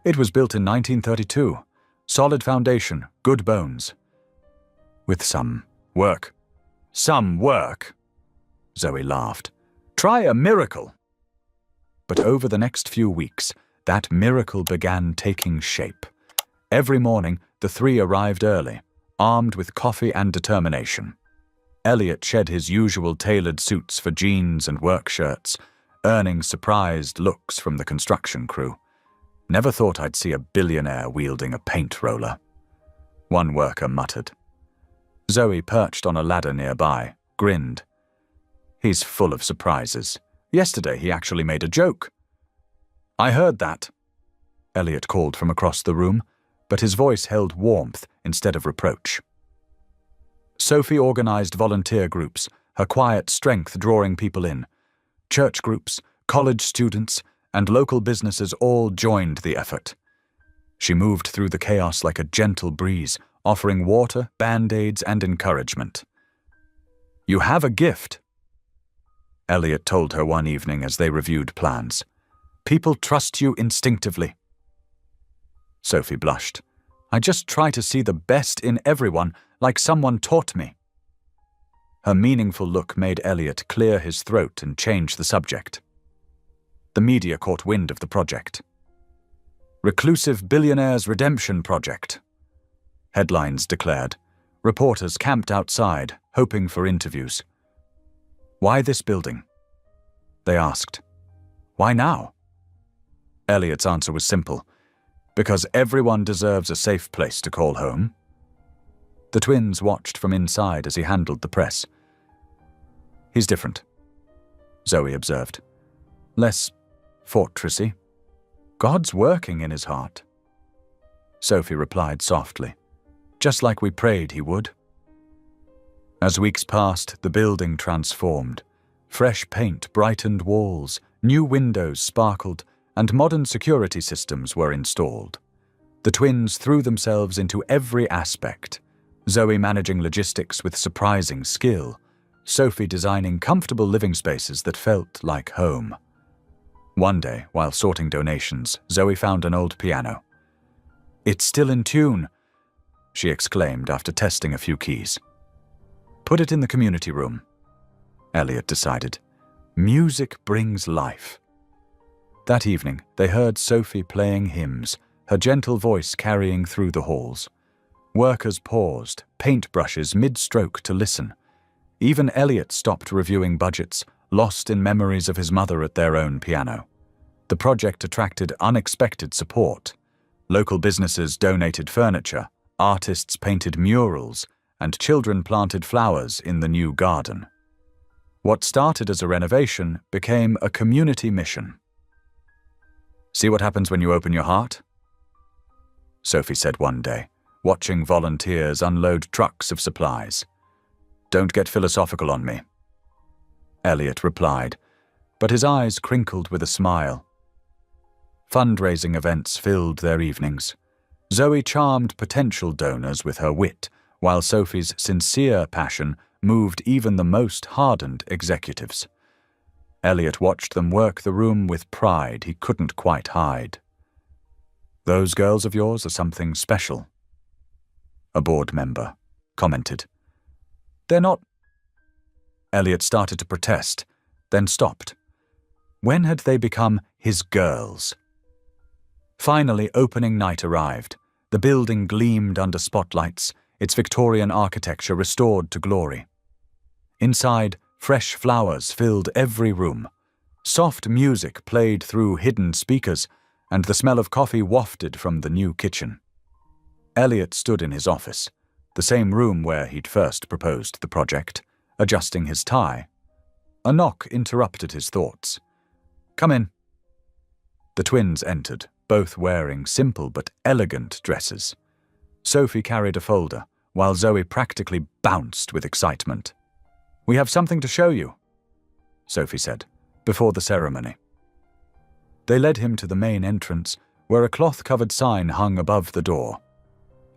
It was built in 1932. Solid foundation, good bones. With some work. Some work, Zoe laughed. Try a miracle. But over the next few weeks, that miracle began taking shape. Every morning, the three arrived early, armed with coffee and determination. Elliot shed his usual tailored suits for jeans and work shirts, earning surprised looks from the construction crew. Never thought I'd see a billionaire wielding a paint roller. One worker muttered. Zoe perched on a ladder nearby, grinned. He's full of surprises. Yesterday he actually made a joke. I heard that, Elliot called from across the room, but his voice held warmth instead of reproach. Sophie organized volunteer groups, her quiet strength drawing people in. Church groups, college students, and local businesses all joined the effort. She moved through the chaos like a gentle breeze, offering water, band-aids, and encouragement. You have a gift, Elliot told her one evening as they reviewed plans. People trust you instinctively. Sophie blushed. I just try to see the best in everyone, like someone taught me. Her meaningful look made Elliot clear his throat and change the subject. The media caught wind of the project. Reclusive Billionaire's Redemption Project, headlines declared. Reporters camped outside, hoping for interviews. Why this building? They asked. Why now? Elliot's answer was simple. Because everyone deserves a safe place to call home. The twins watched from inside as he handled the press. He's different, Zoe observed. Less fortressy. God's working in his heart. Sophie replied softly, just like we prayed he would. As weeks passed, the building transformed. Fresh paint brightened walls, new windows sparkled, and modern security systems were installed. The twins threw themselves into every aspect, Zoe managing logistics with surprising skill, Sophie designing comfortable living spaces that felt like home. One day, while sorting donations, Zoe found an old piano. It's still in tune, she exclaimed after testing a few keys. Put it in the community room, Elliot decided. Music brings life. That evening, they heard Sophie playing hymns, her gentle voice carrying through the halls. Workers paused, paintbrushes mid-stroke to listen. Even Elliot stopped reviewing budgets, lost in memories of his mother at their own piano. The project attracted unexpected support. Local businesses donated furniture, artists painted murals, and children planted flowers in the new garden. What started as a renovation became a community mission. See what happens when you open your heart? Sophie said one day, watching volunteers unload trucks of supplies. Don't get philosophical on me, Elliot replied, but his eyes crinkled with a smile. Fundraising events filled their evenings. Zoe charmed potential donors with her wit, while Sophie's sincere passion moved even the most hardened executives. Elliot watched them work the room with pride he couldn't quite hide. Those girls of yours are something special, a board member commented. They're not. Elliot started to protest, then stopped. When had they become his girls? Finally, opening night arrived. The building gleamed under spotlights, its Victorian architecture restored to glory. Inside, fresh flowers filled every room. Soft music played through hidden speakers, and the smell of coffee wafted from the new kitchen. Elliot stood in his office, the same room where he'd first proposed the project, adjusting his tie. A knock interrupted his thoughts. Come in. The twins entered, both wearing simple but elegant dresses. Sophie carried a folder, while Zoe practically bounced with excitement. We have something to show you, Sophie said, before the ceremony. They led him to the main entrance, where a cloth-covered sign hung above the door.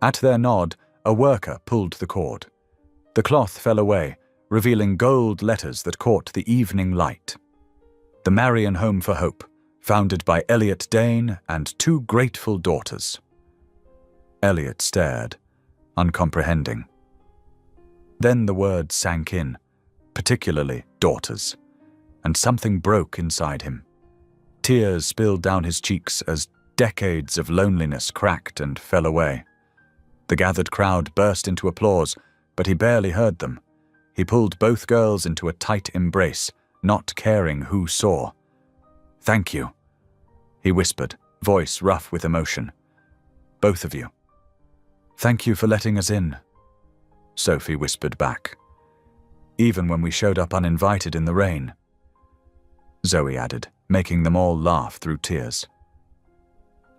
At their nod, a worker pulled the cord. The cloth fell away, revealing gold letters that caught the evening light. The Marion Home for Hope, founded by Elliot Dane and 2 grateful daughters. Elliot stared, uncomprehending. Then the words sank in, particularly daughters, and something broke inside him. Tears spilled down his cheeks as decades of loneliness cracked and fell away. The gathered crowd burst into applause, but he barely heard them. He pulled both girls into a tight embrace, not caring who saw. "Thank you," he whispered, voice rough with emotion. "Both of you." "Thank you for letting us in," Sophie whispered back. "Even when we showed up uninvited in the rain," Zoe added, making them all laugh through tears.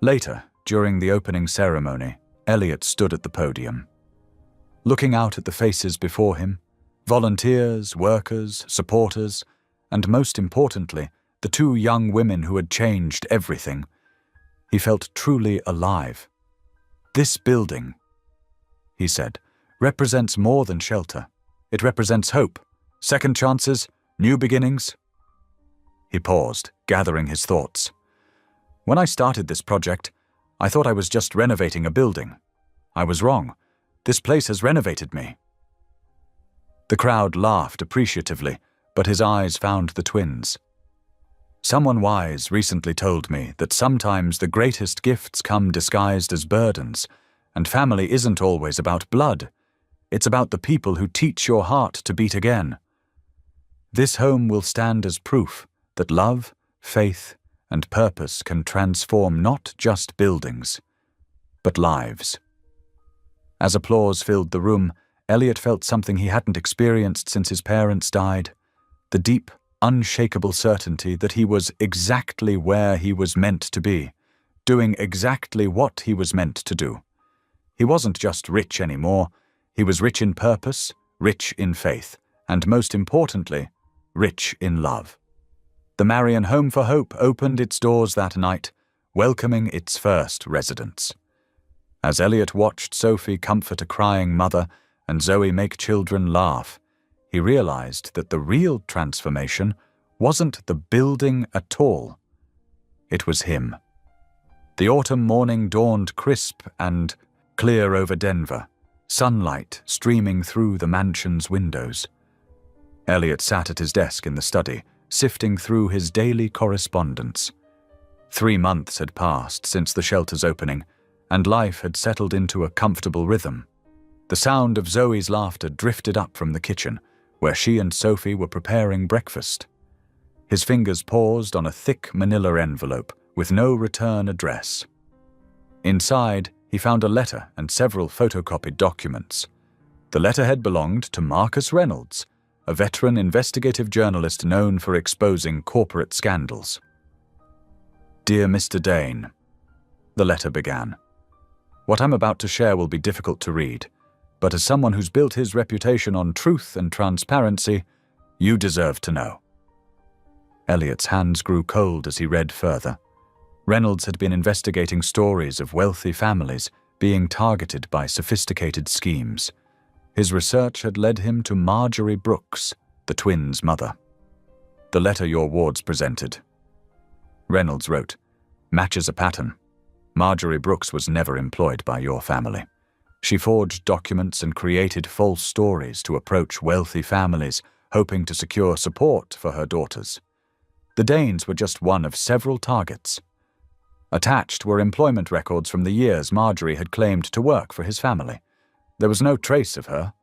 Later, during the opening ceremony, Elliot stood at the podium. Looking out at the faces before him, volunteers, workers, supporters, and most importantly, the 2 young women who had changed everything, he felt truly alive. "This building," he said, "represents more than shelter. It represents hope, second chances, new beginnings." He paused, gathering his thoughts. "When I started this project, I thought I was just renovating a building. I was wrong. This place has renovated me." The crowd laughed appreciatively, but his eyes found the twins. "Someone wise recently told me that sometimes the greatest gifts come disguised as burdens, and family isn't always about blood. It's about the people who teach your heart to beat again. This home will stand as proof that love, faith, and purpose can transform not just buildings, but lives." As applause filled the room, Elliot felt something he hadn't experienced since his parents died, the deep, unshakable certainty that he was exactly where he was meant to be, doing exactly what he was meant to do. He wasn't just rich anymore, he was rich in purpose, rich in faith, and most importantly, rich in love. The Marion Home for Hope opened its doors that night, welcoming its first residents. As Elliot watched Sophie comfort a crying mother and Zoe make children laugh, he realized that the real transformation wasn't the building at all. It was him. The autumn morning dawned crisp and clear over Denver, sunlight streaming through the mansion's windows. Elliot sat at his desk in the study, sifting through his daily correspondence. 3 months had passed since the shelter's opening, and life had settled into a comfortable rhythm. The sound of Zoe's laughter drifted up from the kitchen, where she and Sophie were preparing breakfast. His fingers paused on a thick manila envelope with no return address. Inside, he found a letter and several photocopied documents. The letterhead belonged to Marcus Reynolds, a veteran investigative journalist known for exposing corporate scandals. "Dear Mr. Dane," the letter began. "What I'm about to share will be difficult to read, but as someone who's built his reputation on truth and transparency, you deserve to know." Elliot's hands grew cold as he read further. Reynolds had been investigating stories of wealthy families being targeted by sophisticated schemes. His research had led him to Marjorie Brooks, the twins' mother. "The letter your wards presented," Reynolds wrote, "matches a pattern. Marjorie Brooks was never employed by your family. She forged documents and created false stories to approach wealthy families, hoping to secure support for her daughters. The Danes were just one of several targets. Attached were employment records from the years Marjorie had claimed to work for his family. There was no trace of her.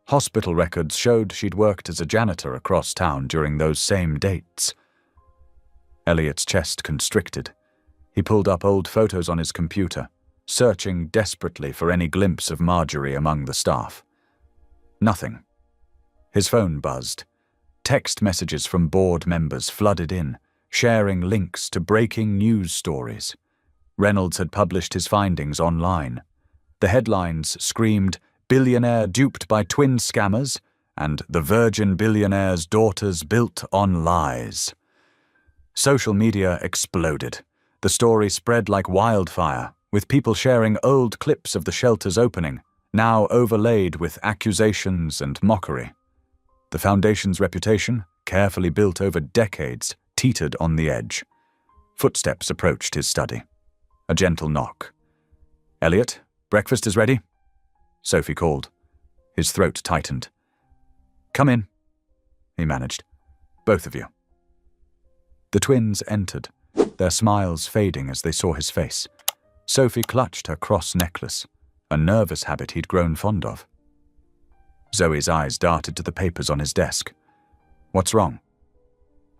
Hospital records showed she'd worked as a janitor across town during those same dates." Elliot's chest constricted. He pulled up old photos on his computer, searching desperately for any glimpse of Marjorie among the staff. Nothing. His phone buzzed. Text messages from board members flooded in, sharing links to breaking news stories. Reynolds had published his findings online. The headlines screamed, "Billionaire duped by twin scammers," and "The Virgin Billionaire's Daughters Built on Lies." Social media exploded. The story spread like wildfire, with people sharing old clips of the shelter's opening, now overlaid with accusations and mockery. The foundation's reputation, carefully built over decades, teetered on the edge. Footsteps approached his study. A gentle knock. "Elliot, breakfast is ready?" Sophie called. His throat tightened. "Come in," he managed. "Both of you." The twins entered, their smiles fading as they saw his face. Sophie clutched her cross necklace, a nervous habit he'd grown fond of. Zoe's eyes darted to the papers on his desk. "What's wrong?"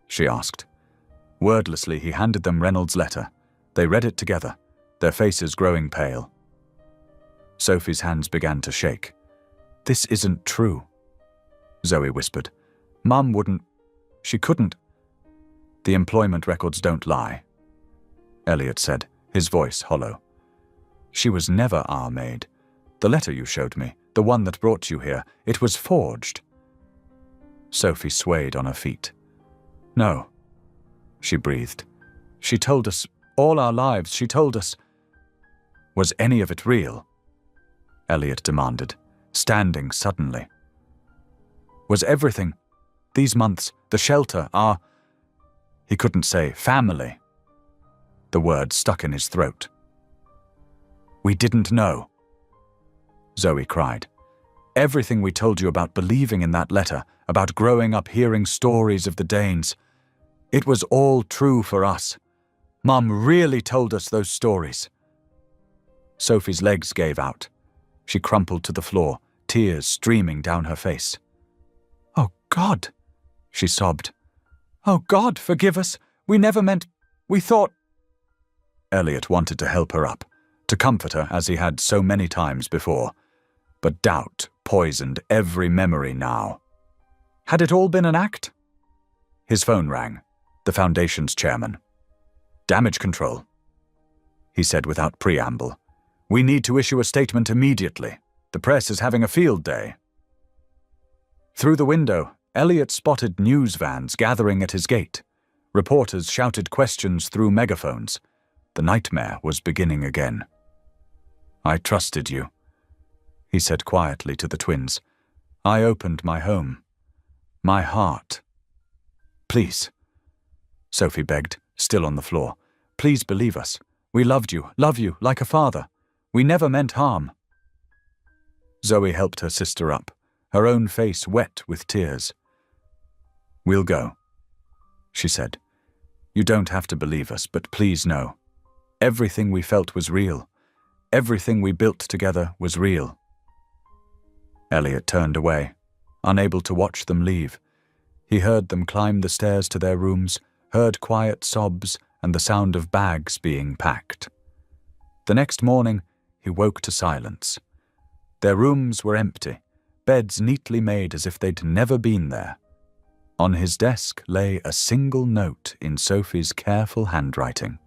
she asked. Wordlessly, he handed them Reynolds' letter. They read it together, their faces growing pale. Sophie's hands began to shake. "This isn't true," Zoe whispered. "Mum wouldn't. She couldn't." "The employment records don't lie," Elliot said, his voice hollow. "She was never our maid. The letter you showed me, the one that brought you here, it was forged." Sophie swayed on her feet. "No," she breathed. "She told us, all our lives, she told us." "Was any of it real?" Elliot demanded, standing suddenly. "Was everything, these months, the shelter, our—" He couldn't say family. The word stuck in his throat. "We didn't know," Zoe cried. "Everything we told you about believing in that letter, about growing up hearing stories of the Danes, it was all true for us. Mum really told us those stories." Sophie's legs gave out. She crumpled to the floor, tears streaming down her face. "Oh, God," she sobbed. "Oh, God, forgive us. We never meant. We thought—" Elliot wanted to help her up, to comfort her as he had so many times before. But doubt poisoned every memory now. Had it all been an act? His phone rang. The Foundation's chairman. "Damage control," he said without preamble. "We need to issue a statement immediately. The press is having a field day." Through the window, Elliot spotted news vans gathering at his gate. Reporters shouted questions through megaphones. The nightmare was beginning again. "I trusted you," he said quietly to the twins. "I opened my home. My heart. Please," Sophie begged, still on the floor. "Please believe us. We loved you, love you, like a father. We never meant harm." Zoe helped her sister up, her own face wet with tears. "We'll go," she said. "You don't have to believe us, but please know. Everything we felt was real. Everything we built together was real." Elliot turned away, unable to watch them leave. He heard them climb the stairs to their rooms, heard quiet sobs and the sound of bags being packed. The next morning, he woke to silence. Their rooms were empty, beds neatly made as if they'd never been there. On his desk lay a single note in Sophie's careful handwriting.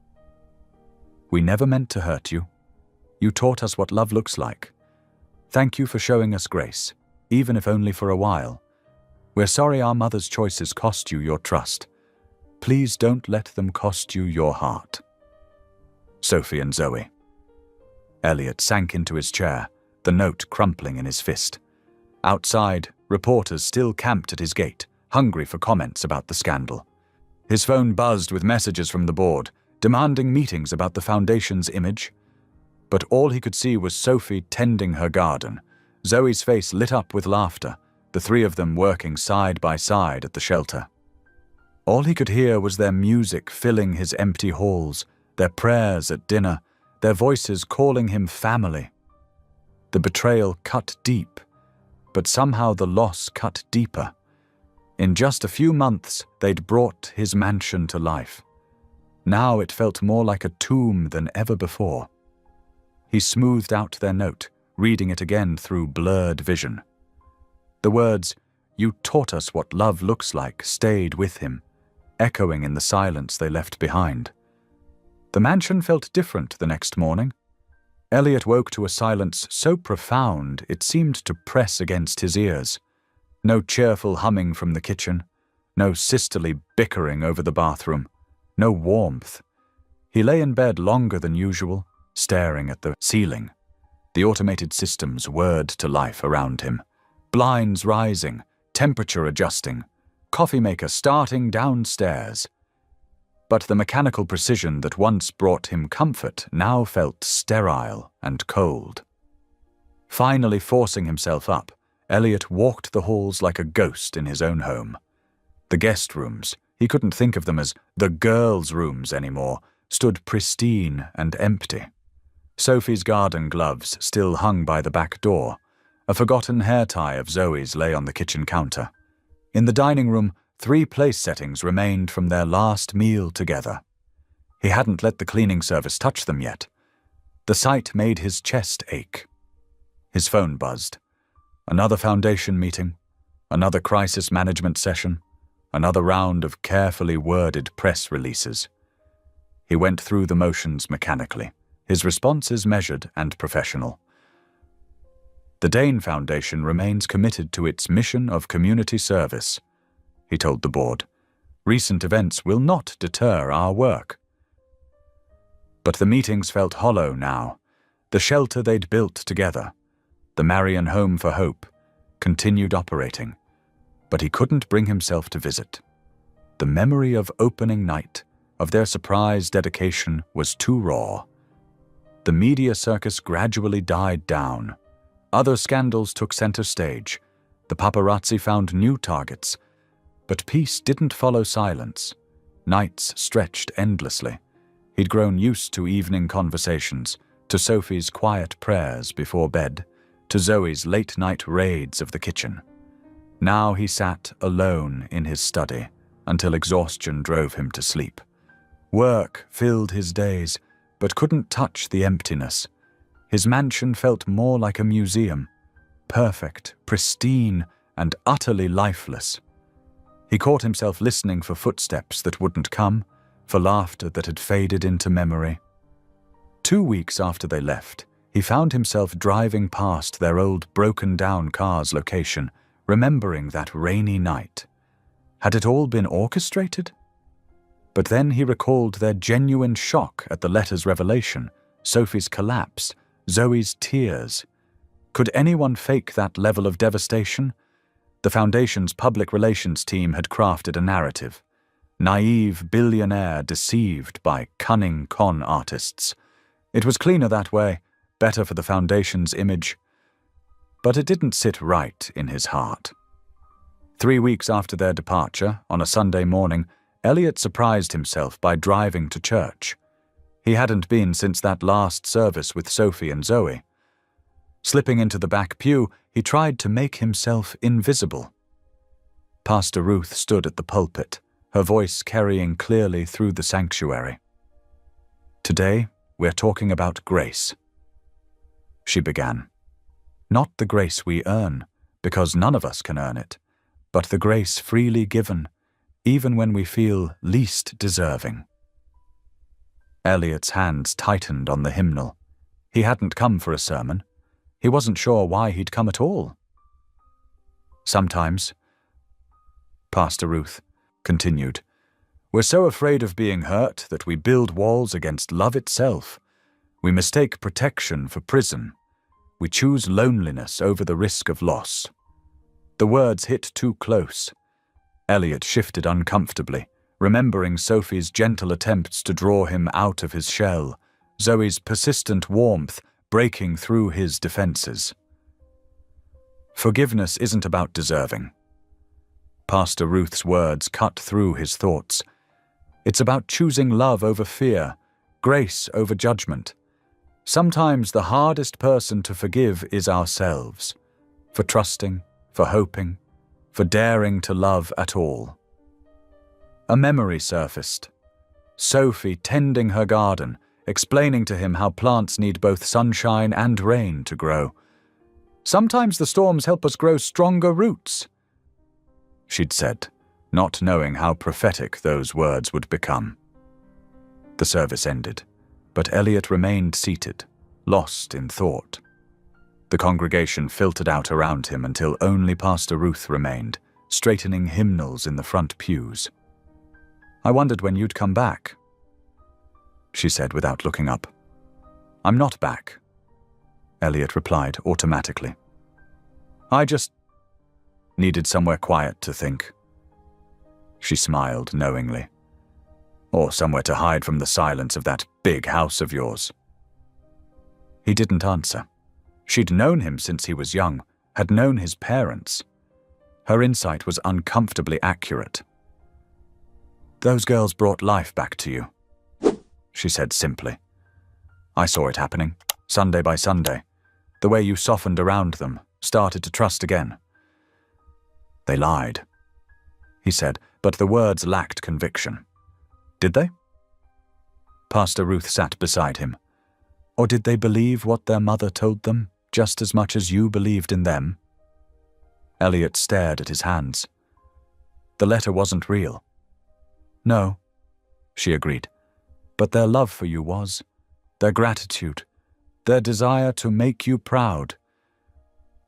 "We never meant to hurt you. You taught us what love looks like. Thank you for showing us grace, even if only for a while. We're sorry our mother's choices cost you your trust. Please don't let them cost you your heart. Sophie and Zoe." Elliot sank into his chair, the note crumpling in his fist. Outside, reporters still camped at his gate, hungry for comments about the scandal. His phone buzzed with messages from the board, demanding meetings about the Foundation's image. But all he could see was Sophie tending her garden, Zoe's face lit up with laughter, the three of them working side by side at the shelter. All he could hear was their music filling his empty halls, their prayers at dinner, their voices calling him family. The betrayal cut deep, but somehow the loss cut deeper. In just a few months, they'd brought his mansion to life. Now it felt more like a tomb than ever before. He smoothed out their note, reading it again through blurred vision. The words, "You taught us what love looks like," stayed with him, echoing in the silence they left behind. The mansion felt different the next morning. Elliot woke to a silence so profound it seemed to press against his ears. No cheerful humming from the kitchen, no sisterly bickering over the bathroom, no warmth. He lay in bed longer than usual, staring at the ceiling. The automated systems whirred to life around him. Blinds rising, temperature adjusting, coffee maker starting downstairs. but the mechanical precision that once brought him comfort now felt sterile and cold. Finally forcing himself up, Elliot walked the halls like a ghost in his own home. The guest rooms, he couldn't think of them as the girls' rooms anymore, stood pristine and empty. Sophie's garden gloves still hung by the back door. A forgotten hair tie of Zoe's lay on the kitchen counter. In the dining room, 3 place settings remained from their last meal together. He hadn't let the cleaning service touch them yet. The sight made his chest ache. His phone buzzed. Another foundation meeting, another crisis management session, another round of carefully worded press releases. He went through the motions mechanically, his responses measured and professional. The Dane Foundation remains committed to its mission of community service, he told the board. Recent events will not deter our work. But the meetings felt hollow now. The shelter they'd built together, the Marion Home for Hope, continued operating, but he couldn't bring himself to visit. The memory of opening night, of their surprise dedication, was too raw. The media circus gradually died down. Other scandals took center stage. The paparazzi found new targets. But peace didn't follow silence. Nights stretched endlessly. He'd grown used to evening conversations, to Sophie's quiet prayers before bed, to Zoe's late-night raids of the kitchen. Now he sat alone in his study until exhaustion drove him to sleep. Work filled his days, but couldn't touch the emptiness. His mansion felt more like a museum, perfect, pristine, and utterly lifeless. He caught himself listening for footsteps that wouldn't come, for laughter that had faded into memory. 2 weeks after they left, he found himself driving past their old broken-down car's location, remembering that rainy night. Had it all been orchestrated? But then he recalled their genuine shock at the letter's revelation, Sophie's collapse, Zoe's tears. Could anyone fake that level of devastation? The Foundation's public relations team had crafted a narrative. Naive billionaire deceived by cunning con artists. It was cleaner that way, better for the Foundation's image. But it didn't sit right in his heart. 3 weeks after their departure, on a Sunday morning, Elliot surprised himself by driving to church. He hadn't been since that last service with Sophie and Zoe. Slipping into the back pew, he tried to make himself invisible. Pastor Ruth stood at the pulpit, her voice carrying clearly through the sanctuary. "Today, we're talking about grace," she began. "Not the grace we earn, because none of us can earn it, but the grace freely given, even when we feel least deserving." Elliot's hands tightened on the hymnal. He hadn't come for a sermon. He wasn't sure why he'd come at all. "Sometimes," Pastor Ruth continued, "we're so afraid of being hurt that we build walls against love itself. We mistake protection for prison. We choose loneliness over the risk of loss." The words hit too close. Elliot shifted uncomfortably, remembering Sophie's gentle attempts to draw him out of his shell, Zoe's persistent warmth breaking through his defenses. Forgiveness isn't about deserving. Pastor Ruth's words cut through his thoughts. It's about choosing love over fear, grace over judgment. Sometimes the hardest person to forgive is ourselves, for trusting, for hoping, for daring to love at all. A memory surfaced. Sophie tending her garden, explaining to him how plants need both sunshine and rain to grow. "Sometimes the storms help us grow stronger roots," she'd said, not knowing how prophetic those words would become. The service ended, but Elliot remained seated, lost in thought. The congregation filtered out around him until only Pastor Ruth remained, straightening hymnals in the front pews. "I wondered when you'd come back," she said without looking up. "I'm not back," Elliot replied automatically. "I just needed somewhere quiet to think." She smiled knowingly. Or somewhere to hide from the silence of that big house of yours." He didn't answer. She'd known him since he was young, had known his parents. Her insight was uncomfortably accurate. "Those girls brought life back to you," she said simply. "I saw it happening, Sunday by Sunday. The way you softened around them, started to trust again." "They lied," he said, but the words lacked conviction. "Did they?" Pastor Ruth sat beside him. "Or did they believe what their mother told them, just as much as you believed in them?" Elliot stared at his hands. "The letter wasn't real." "No," she agreed, "but their love for you was, their gratitude, their desire to make you proud.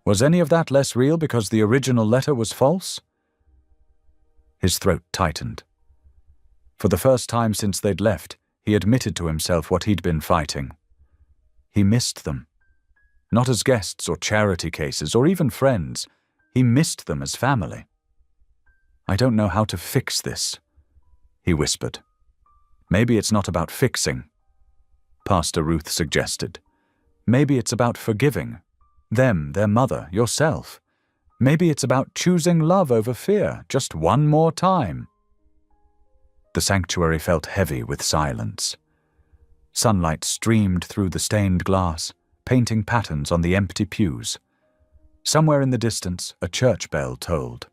Was any of that less real because the original letter was false?" His throat tightened. For the first time since they'd left, he admitted to himself what he'd been fighting. He missed them. Not as guests or charity cases or even friends. He missed them as family. "I don't know how to fix this," he whispered. "Maybe it's not about fixing," Pastor Ruth suggested. "Maybe it's about forgiving. Them, their mother, yourself. Maybe it's about choosing love over fear, just one more time." The sanctuary felt heavy with silence. Sunlight streamed through the stained glass, painting patterns on the empty pews. Somewhere in the distance, a church bell tolled.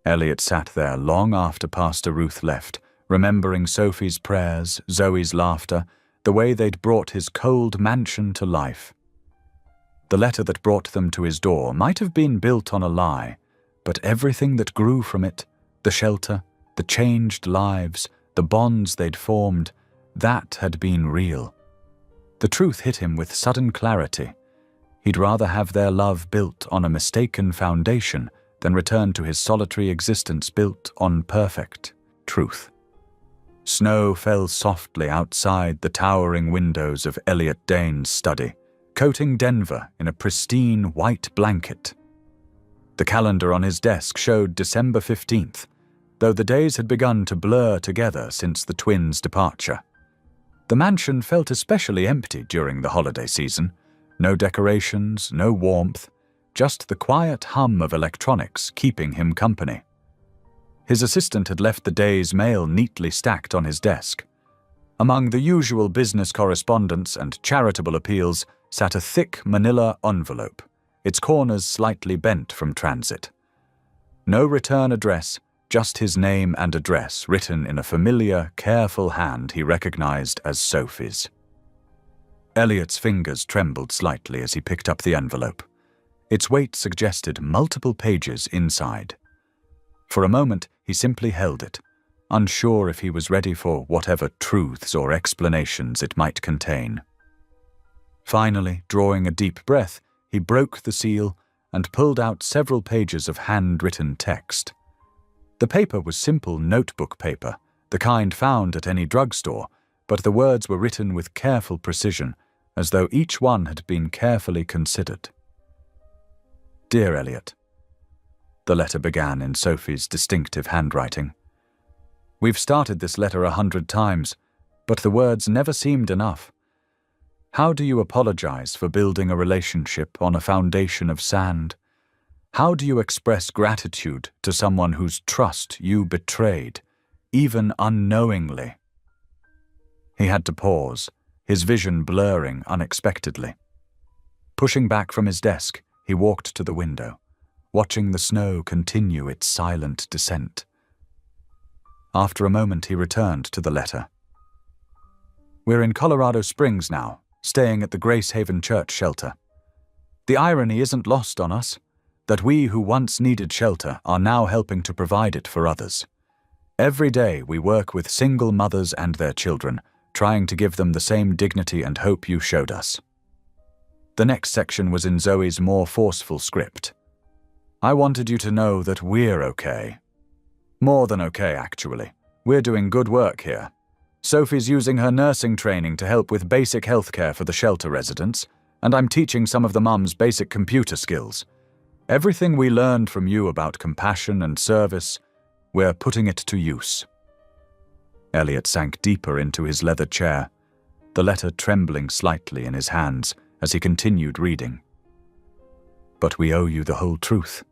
Elliot sat there long after Pastor Ruth left, remembering Sophie's prayers, Zoe's laughter, the way they'd brought his cold mansion to life. The letter that brought them to his door might have been built on a lie, but everything that grew from it, the shelter, the changed lives, the bonds they'd formed, that had been real. The truth hit him with sudden clarity. He'd rather have their love built on a mistaken foundation than return to his solitary existence built on perfect truth. Snow fell softly outside the towering windows of Elliot Dane's study, coating Denver in a pristine white blanket. The calendar on his desk showed December 15th, though the days had begun to blur together since the twins' departure. The mansion felt especially empty during the holiday season. No decorations, no warmth, just the quiet hum of electronics keeping him company. His assistant had left the day's mail neatly stacked on his desk. Among the usual business correspondence and charitable appeals sat a thick manila envelope, its corners slightly bent from transit. No return address, just his name and address written in a familiar, careful hand he recognized as Sophie's. Elliot's fingers trembled slightly as he picked up the envelope. Its weight suggested multiple pages inside. For a moment, he simply held it, unsure if he was ready for whatever truths or explanations it might contain. Finally, drawing a deep breath, he broke the seal and pulled out several pages of handwritten text. The paper was simple notebook paper, the kind found at any drugstore, but the words were written with careful precision, as though each one had been carefully considered. "Dear Elliot," the letter began in Sophie's distinctive handwriting. "We've started this letter 100 times, but the words never seemed enough. How do you apologize for building a relationship on a foundation of sand? How do you express gratitude to someone whose trust you betrayed, even unknowingly?" He had to pause, his vision blurring unexpectedly. Pushing back from his desk, he walked to the window, watching the snow continue its silent descent. After a moment, he returned to the letter. "We're in Colorado Springs now, staying at the Grace Haven Church shelter. The irony isn't lost on us, that we who once needed shelter are now helping to provide it for others. Every day we work with single mothers and their children, trying to give them the same dignity and hope you showed us." The next section was in Zoe's more forceful script. "I wanted you to know that we're okay. More than okay, actually. We're doing good work here. Sophie's using her nursing training to help with basic healthcare for the shelter residents, and I'm teaching some of the mums basic computer skills. Everything we learned from you about compassion and service, we're putting it to use." Elliot sank deeper into his leather chair, the letter trembling slightly in his hands as he continued reading. "But we owe you the whole truth."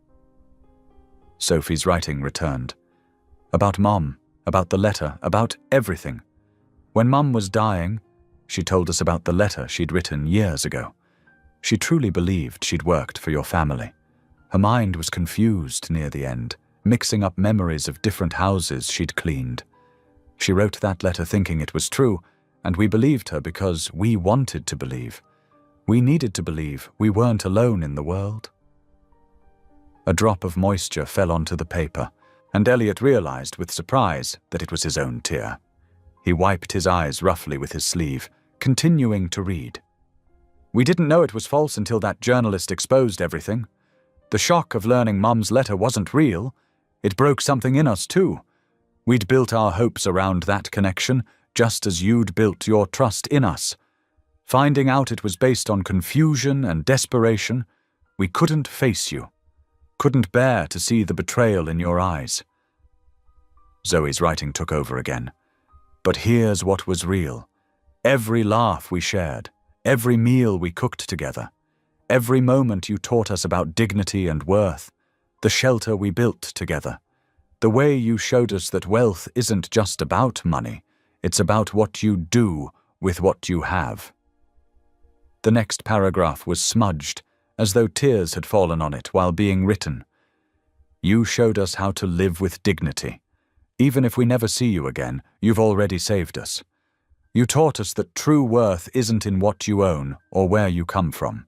Sophie's writing returned. About Mom, about the letter, about everything. When Mum was dying, she told us about the letter she'd written years ago. She truly believed she'd worked for your family. Her mind was confused near the end, mixing up memories of different houses she'd cleaned. She wrote that letter thinking it was true, and we believed her because we wanted to believe. We needed to believe we weren't alone in the world. A drop of moisture fell onto the paper, and Elliot realized with surprise that it was his own tear. He wiped his eyes roughly with his sleeve, continuing to read. "We didn't know it was false until that journalist exposed everything. The shock of learning Mum's letter wasn't real. It broke something in us too. We'd built our hopes around that connection, just as you'd built your trust in us. Finding out it was based on confusion and desperation, we couldn't face you. Couldn't bear to see the betrayal in your eyes." Zoe's writing took over again. "But here's what was real. Every laugh we shared, every meal we cooked together, every moment you taught us about dignity and worth, the shelter we built together, the way you showed us that wealth isn't just about money, it's about what you do with what you have." The next paragraph was smudged, as though tears had fallen on it while being written. "You showed us how to live with dignity. Even if we never see you again, you've already saved us. You taught us that true worth isn't in what you own or where you come from.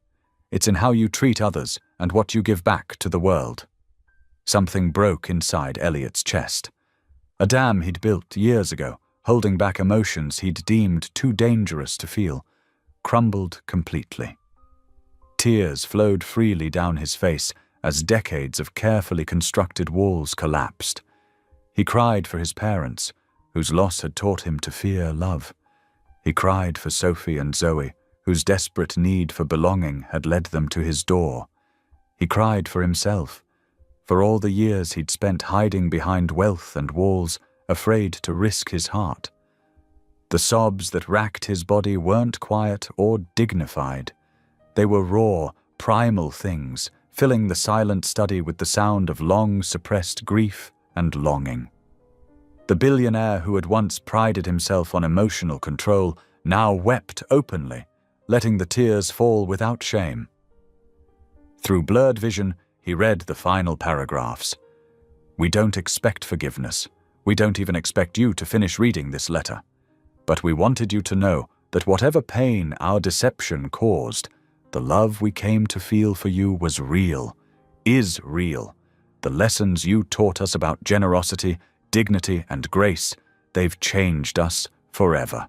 It's in how you treat others and what you give back to the world." Something broke inside Elliot's chest. A dam he'd built years ago, holding back emotions he'd deemed too dangerous to feel, crumbled completely. Tears flowed freely down his face as decades of carefully constructed walls collapsed. He cried for his parents, whose loss had taught him to fear love. He cried for Sophie and Zoe, whose desperate need for belonging had led them to his door. He cried for himself, for all the years he'd spent hiding behind wealth and walls, afraid to risk his heart. The sobs that racked his body weren't quiet or dignified. They were raw, primal things, filling the silent study with the sound of long-suppressed grief and longing. The billionaire who had once prided himself on emotional control now wept openly, letting the tears fall without shame. Through blurred vision, he read the final paragraphs. "We don't expect forgiveness. We don't even expect you to finish reading this letter. But we wanted you to know that whatever pain our deception caused, the love we came to feel for you was real, is real. The lessons you taught us about generosity, dignity, and grace, they've changed us forever."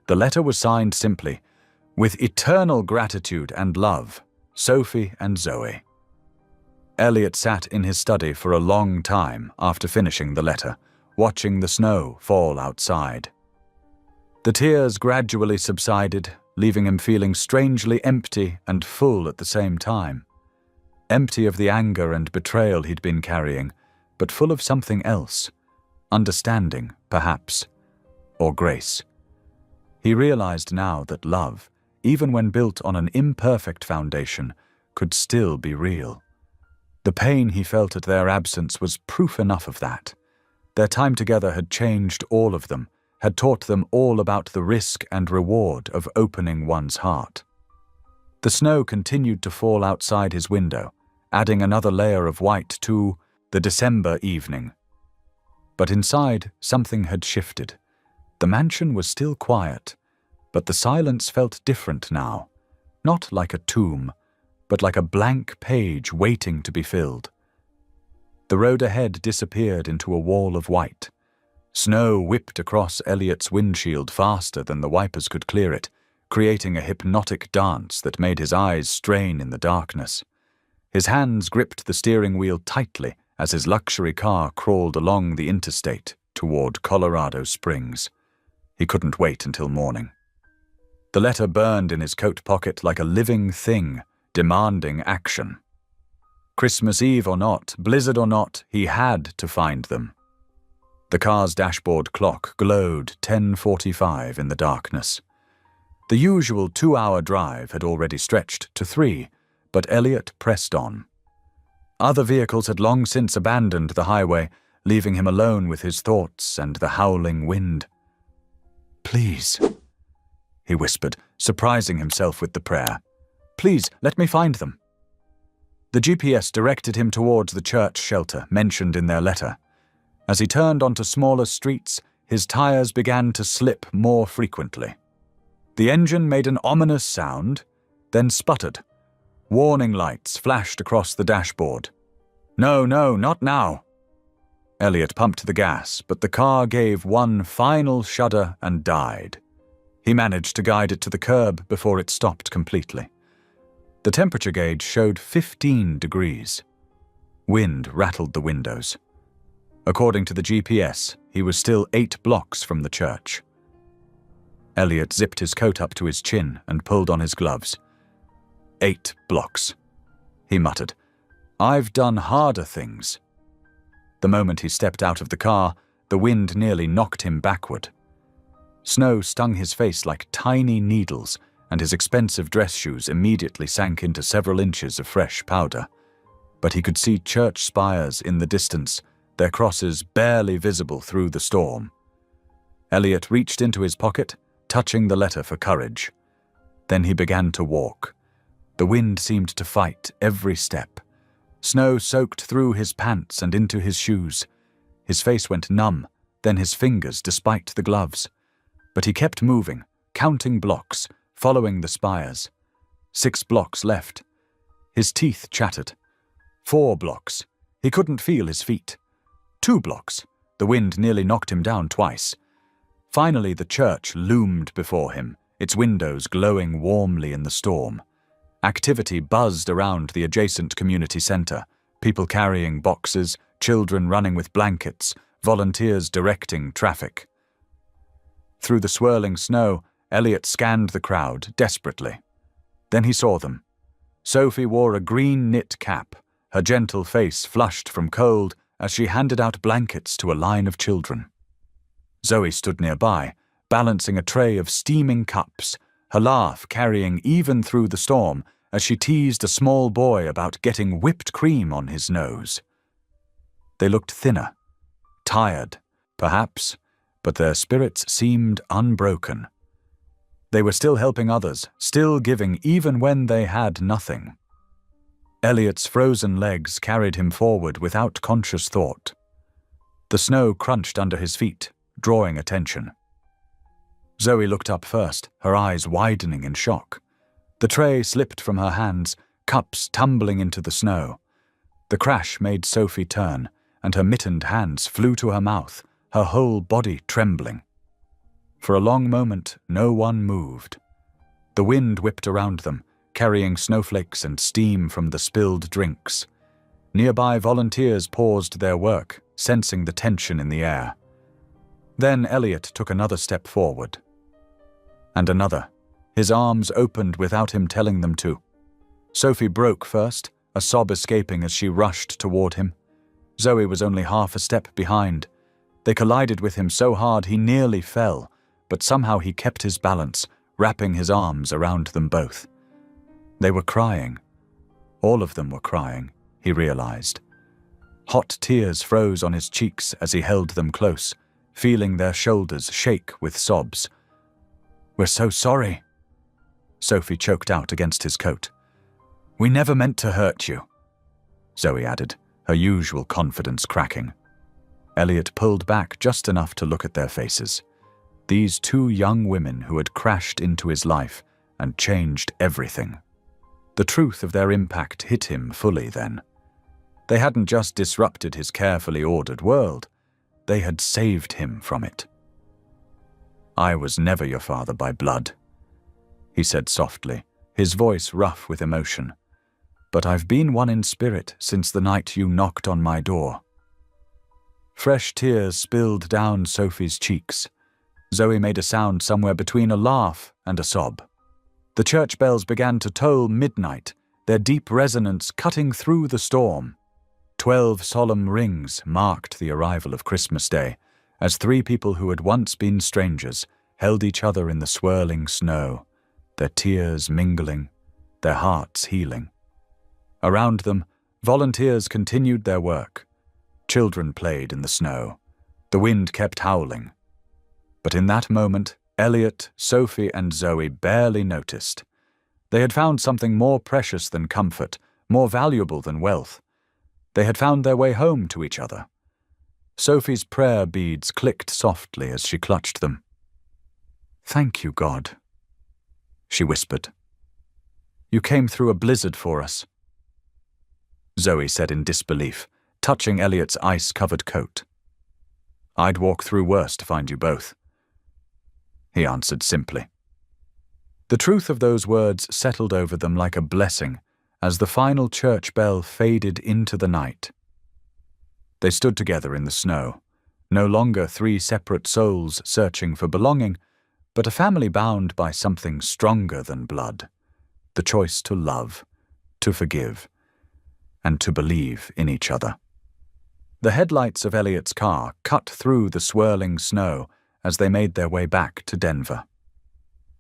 The letter was signed simply, "With eternal gratitude and love, Sophie and Zoe." Elliot sat in his study for a long time after finishing the letter, watching the snow fall outside. The tears gradually subsided, leaving him feeling strangely empty and full at the same time. Empty of the anger and betrayal he'd been carrying, but full of something else. Understanding, perhaps, or grace. He realized now that love, even when built on an imperfect foundation, could still be real. The pain he felt at their absence was proof enough of that. Their time together had changed all of them, had taught them all about the risk and reward of opening one's heart. The snow continued to fall outside his window, adding another layer of white to the December evening. But inside, something had shifted. The mansion was still quiet, but the silence felt different now. Not like a tomb, but like a blank page waiting to be filled. The road ahead disappeared into a wall of white. Snow whipped across Elliot's windshield faster than the wipers could clear it, creating a hypnotic dance that made his eyes strain in the darkness. His hands gripped the steering wheel tightly as his luxury car crawled along the interstate toward Colorado Springs. He couldn't wait until morning. The letter burned in his coat pocket like a living thing, demanding action. Christmas Eve or not, blizzard or not, he had to find them. The car's dashboard clock glowed 10:45 in the darkness. The usual 2-hour drive had already stretched to 3, but Elliot pressed on. Other vehicles had long since abandoned the highway, leaving him alone with his thoughts and the howling wind. "Please," he whispered, surprising himself with the prayer. "Please, let me find them." The GPS directed him towards the church shelter mentioned in their letter. As he turned onto smaller streets, his tires began to slip more frequently. The engine made an ominous sound, then sputtered. Warning lights flashed across the dashboard. No, not now. Elliot pumped the gas, but the car gave one final shudder and died. He managed to guide it to the curb before it stopped completely. The temperature gauge showed 15 degrees. Wind rattled the windows. According to the GPS, he was still 8 blocks from the church. Elliot zipped his coat up to his chin and pulled on his gloves. 8 blocks, he muttered. I've done harder things. The moment he stepped out of the car, the wind nearly knocked him backward. Snow stung his face like tiny needles, and his expensive dress shoes immediately sank into several inches of fresh powder. But he could see church spires in the distance, their crosses barely visible through the storm. Elliot reached into his pocket, touching the letter for courage. Then he began to walk. The wind seemed to fight every step. Snow soaked through his pants and into his shoes. His face went numb, then his fingers despite the gloves. But he kept moving, counting blocks, following the spires. 6 blocks left. His teeth chattered. 4 blocks. He couldn't feel his feet. 2 blocks. The wind nearly knocked him down twice. Finally, the church loomed before him, its windows glowing warmly in the storm. Activity buzzed around the adjacent community center, people carrying boxes, children running with blankets, volunteers directing traffic. Through the swirling snow, Elliot scanned the crowd desperately. Then he saw them. Sophie wore a green knit cap, her gentle face flushed from cold as she handed out blankets to a line of children. Zoe stood nearby, balancing a tray of steaming cups, her laugh carrying even through the storm as she teased a small boy about getting whipped cream on his nose. They looked thinner, tired, perhaps, but their spirits seemed unbroken. They were still helping others, still giving even when they had nothing. Elliot's frozen legs carried him forward without conscious thought. The snow crunched under his feet, drawing attention. Zoe looked up first, her eyes widening in shock. The tray slipped from her hands, cups tumbling into the snow. The crash made Sophie turn, and her mittened hands flew to her mouth, her whole body trembling. For a long moment, no one moved. The wind whipped around them, carrying snowflakes and steam from the spilled drinks. Nearby volunteers paused their work, sensing the tension in the air. Then Elliot took another step forward. And another. His arms opened without him telling them to. Sophie broke first, a sob escaping as she rushed toward him. Zoe was only half a step behind. They collided with him so hard he nearly fell, but somehow he kept his balance, wrapping his arms around them both. They were crying. All of them were crying, he realized. Hot tears froze on his cheeks as he held them close, feeling their shoulders shake with sobs. "We're so sorry," Sophie choked out against his coat. "We never meant to hurt you," Zoe added, her usual confidence cracking. Elliot pulled back just enough to look at their faces. These 2 young women who had crashed into his life and changed everything. The truth of their impact hit him fully then. They hadn't just disrupted his carefully ordered world, they had saved him from it. "I was never your father by blood," he said softly, his voice rough with emotion. "But I've been one in spirit since the night you knocked on my door." Fresh tears spilled down Sophie's cheeks. Zoe made a sound somewhere between a laugh and a sob. The church bells began to toll midnight, their deep resonance cutting through the storm. 12 solemn rings marked the arrival of Christmas Day, as three people who had once been strangers held each other in the swirling snow, their tears mingling, their hearts healing. Around them, volunteers continued their work. Children played in the snow. The wind kept howling. But in that moment, Elliot, Sophie, and Zoe barely noticed. They had found something more precious than comfort, more valuable than wealth. They had found their way home to each other. Sophie's prayer beads clicked softly as she clutched them. "Thank you, God," she whispered. "You came through a blizzard for us," Zoe said in disbelief, touching Elliot's ice-covered coat. "I'd walk through worse to find you both," he answered simply. The truth of those words settled over them like a blessing as the final church bell faded into the night. They stood together in the snow, no longer three separate souls searching for belonging, but a family bound by something stronger than blood, the choice to love, to forgive, and to believe in each other. The headlights of Elliot's car cut through the swirling snow as they made their way back to Denver.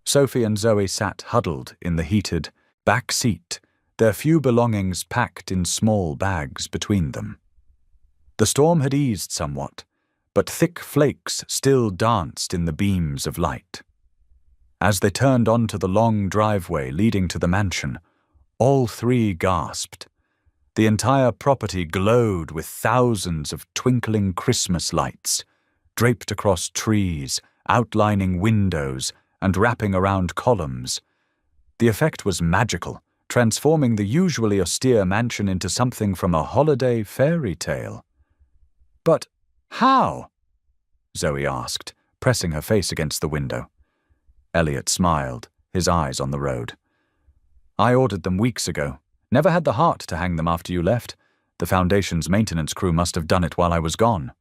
Sophie and Zoe sat huddled in the heated back seat, their few belongings packed in small bags between them. The storm had eased somewhat, but thick flakes still danced in the beams of light. As they turned onto the long driveway leading to the mansion, all three gasped. The entire property glowed with thousands of twinkling Christmas lights, draped across trees, outlining windows, and wrapping around columns. The effect was magical, transforming the usually austere mansion into something from a holiday fairy tale. "But how?" Zoe asked, pressing her face against the window. Elliot smiled, his eyes on the road. "I ordered them weeks ago. Never had the heart to hang them after you left. The foundation's maintenance crew must have done it while I was gone."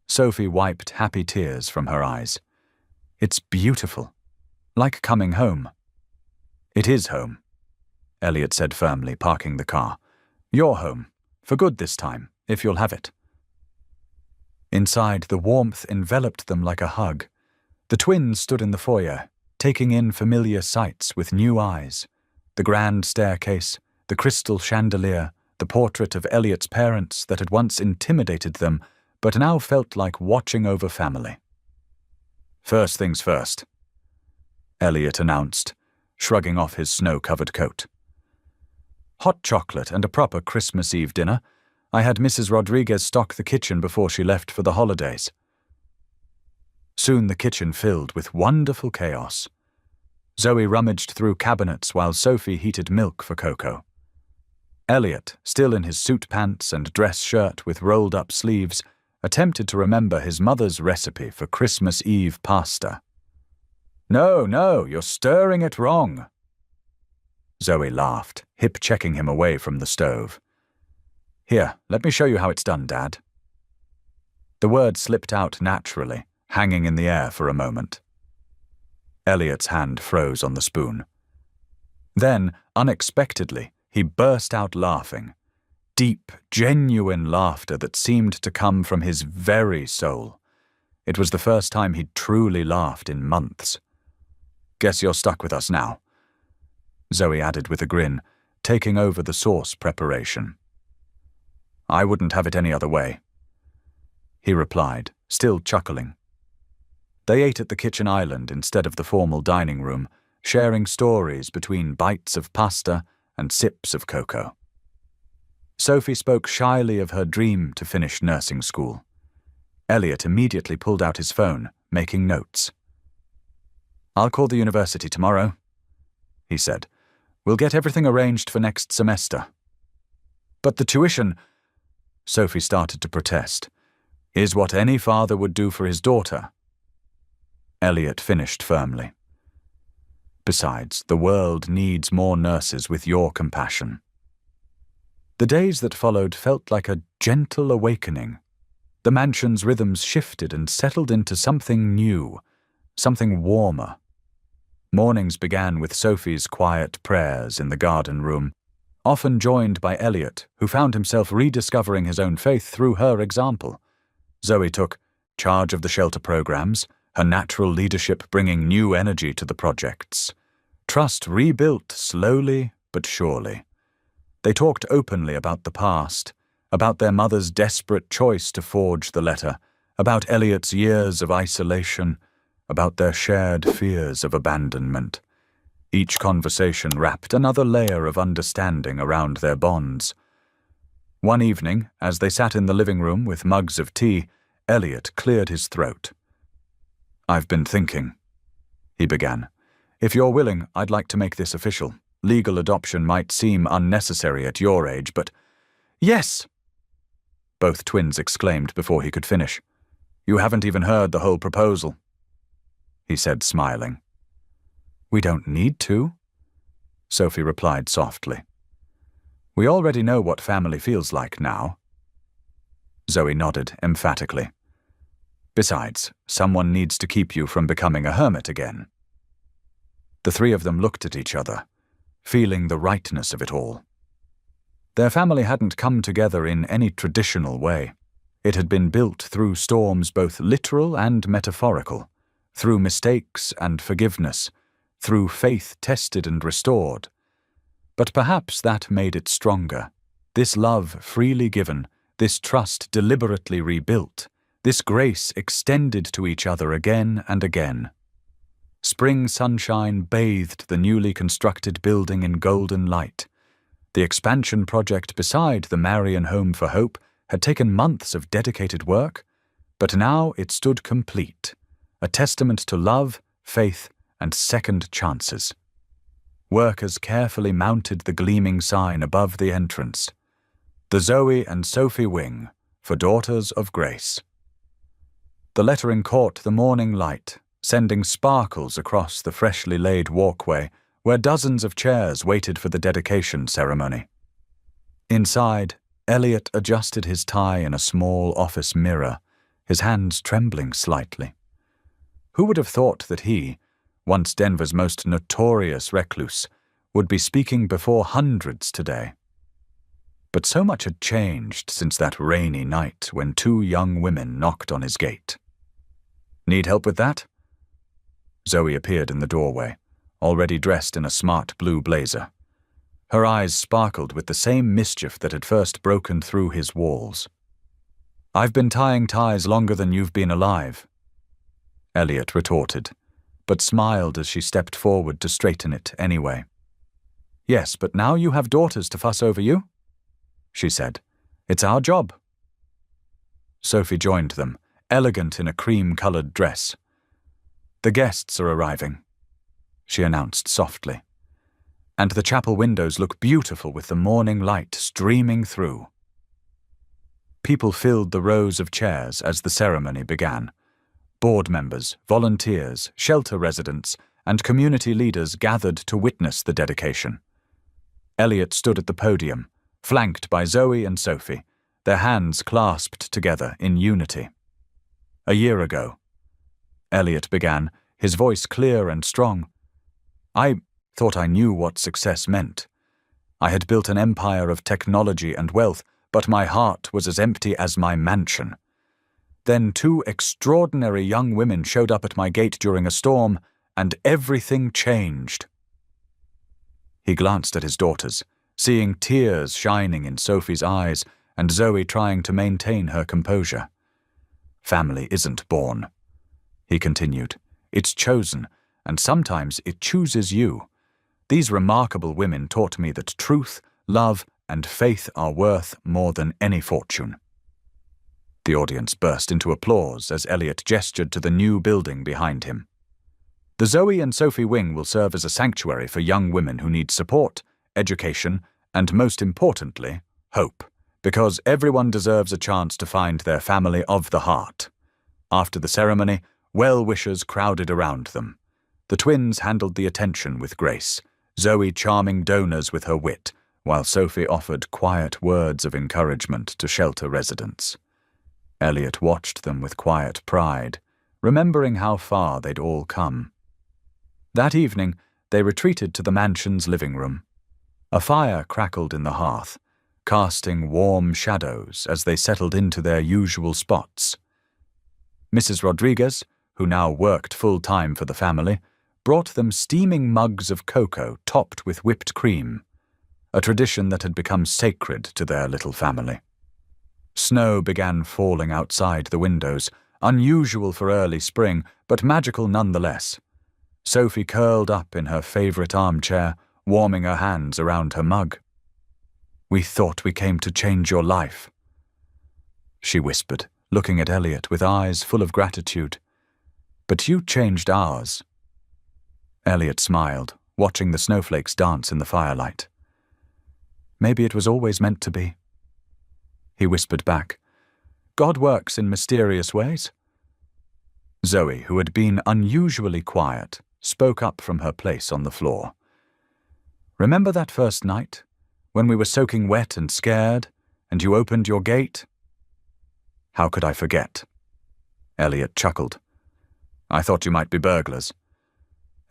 Sophie wiped happy tears from her eyes. "It's beautiful. Like coming home." "It is home," Elliot said firmly, parking the car. "Your home. For good this time, if you'll have it." Inside, the warmth enveloped them like a hug. The twins stood in the foyer, taking in familiar sights with new eyes. The grand staircase, the crystal chandelier, the portrait of Elliot's parents that had once intimidated them, but now felt like watching over family. "First things first," Elliot announced, shrugging off his snow-covered coat. "Hot chocolate and a proper Christmas Eve dinner. I had Mrs. Rodriguez stock the kitchen before she left for the holidays." Soon the kitchen filled with wonderful chaos. Zoe rummaged through cabinets while Sophie heated milk for Coco. Elliot, still in his suit pants and dress shirt with rolled-up sleeves, attempted to remember his mother's recipe for Christmas Eve pasta. No, you're stirring it wrong." Zoe laughed, hip-checking him away from the stove. "Here, let me show you how it's done, Dad." The word slipped out naturally, hanging in the air for a moment. Elliot's hand froze on the spoon. Then, unexpectedly, he burst out laughing. Deep, genuine laughter that seemed to come from his very soul. It was the first time he'd truly laughed in months. "Guess you're stuck with us now," Zoe added with a grin, taking over the sauce preparation. "I wouldn't have it any other way," he replied, still chuckling. They ate at the kitchen island instead of the formal dining room, sharing stories between bites of pasta and sips of cocoa. Sophie spoke shyly of her dream to finish nursing school. Elliot immediately pulled out his phone, making notes. "I'll call the university tomorrow," he said. "We'll get everything arranged for next semester." "But the tuition," Sophie started to protest, "is what any father would do for his daughter." Elliot finished firmly. "Besides, the world needs more nurses with your compassion." The days that followed felt like a gentle awakening. The mansion's rhythms shifted and settled into something new, something warmer. Mornings began with Sophie's quiet prayers in the garden room, often joined by Elliot, who found himself rediscovering his own faith through her example. Zoe took charge of the shelter programs, her natural leadership bringing new energy to the projects. Trust rebuilt slowly but surely. They talked openly about the past, about their mother's desperate choice to forge the letter, about Elliot's years of isolation, about their shared fears of abandonment. Each conversation wrapped another layer of understanding around their bonds. One evening, as they sat in the living room with mugs of tea, Elliot cleared his throat. "I've been thinking," he began. "If you're willing, I'd like to make this official. Legal adoption might seem unnecessary at your age, but—" "Yes!" both twins exclaimed before he could finish. "You haven't even heard the whole proposal," he said, smiling. "We don't need to," Sophie replied softly. "We already know what family feels like now." Zoe nodded emphatically. "Besides, someone needs to keep you from becoming a hermit again." The three of them looked at each other, feeling the rightness of it all. Their family hadn't come together in any traditional way. It had been built through storms both literal and metaphorical, through mistakes and forgiveness, through faith tested and restored. But perhaps that made it stronger. This love freely given, this trust deliberately rebuilt, this grace extended to each other again and again. Spring sunshine bathed the newly constructed building in golden light. The expansion project beside the Marion Home for Hope had taken months of dedicated work, but now it stood complete, a testament to love, faith, and second chances. Workers carefully mounted the gleaming sign above the entrance. The Zoe and Sophie Wing, for Daughters of Grace. The lettering caught the morning light, sending sparkles across the freshly laid walkway where dozens of chairs waited for the dedication ceremony. Inside, Elliot adjusted his tie in a small office mirror, his hands trembling slightly. Who would have thought that he, once Denver's most notorious recluse, would be speaking before hundreds today? But so much had changed since that rainy night when two young women knocked on his gate. "Need help with that?" Zoe appeared in the doorway, already dressed in a smart blue blazer. Her eyes sparkled with the same mischief that had first broken through his walls. "I've been tying ties longer than you've been alive," Elliot retorted, but smiled as she stepped forward to straighten it anyway. "Yes, but now you have daughters to fuss over you," she said. "It's our job." Sophie joined them, elegant in a cream-colored dress. "The guests are arriving," she announced softly. "And the chapel windows look beautiful with the morning light streaming through." People filled the rows of chairs as the ceremony began. Board members, volunteers, shelter residents, and community leaders gathered to witness the dedication. Elliot stood at the podium, flanked by Zoe and Sophie, their hands clasped together in unity. "A year ago," Elliot began, his voice clear and strong, "I thought I knew what success meant. I had built an empire of technology and wealth, but my heart was as empty as my mansion. Then two extraordinary young women showed up at my gate during a storm, and everything changed." He glanced at his daughters, seeing tears shining in Sophie's eyes and Zoe trying to maintain her composure. "Family isn't born," he continued. "It's chosen, and sometimes it chooses you. These remarkable women taught me that truth, love, and faith are worth more than any fortune." The audience burst into applause as Elliot gestured to the new building behind him. "The Zoe and Sophie Wing will serve as a sanctuary for young women who need support, education, and most importantly, hope, because everyone deserves a chance to find their family of the heart." After the ceremony, well-wishers crowded around them. The twins handled the attention with grace, Zoe charming donors with her wit, while Sophie offered quiet words of encouragement to shelter residents. Elliot watched them with quiet pride, remembering how far they'd all come. That evening, they retreated to the mansion's living room. A fire crackled in the hearth, casting warm shadows as they settled into their usual spots. Mrs. Rodriguez, who now worked full-time for the family, brought them steaming mugs of cocoa topped with whipped cream, a tradition that had become sacred to their little family. Snow began falling outside the windows, unusual for early spring, but magical nonetheless. Sophie curled up in her favorite armchair, warming her hands around her mug. "We thought we came to change your life," she whispered, looking at Elliot with eyes full of gratitude. "But you changed ours." Elliot smiled, watching the snowflakes dance in the firelight. "Maybe it was always meant to be." He whispered back, "God works in mysterious ways." Zoe, who had been unusually quiet, spoke up from her place on the floor. "Remember that first night, when we were soaking wet and scared, and you opened your gate?" "How could I forget?" Elliot chuckled. "I thought you might be burglars."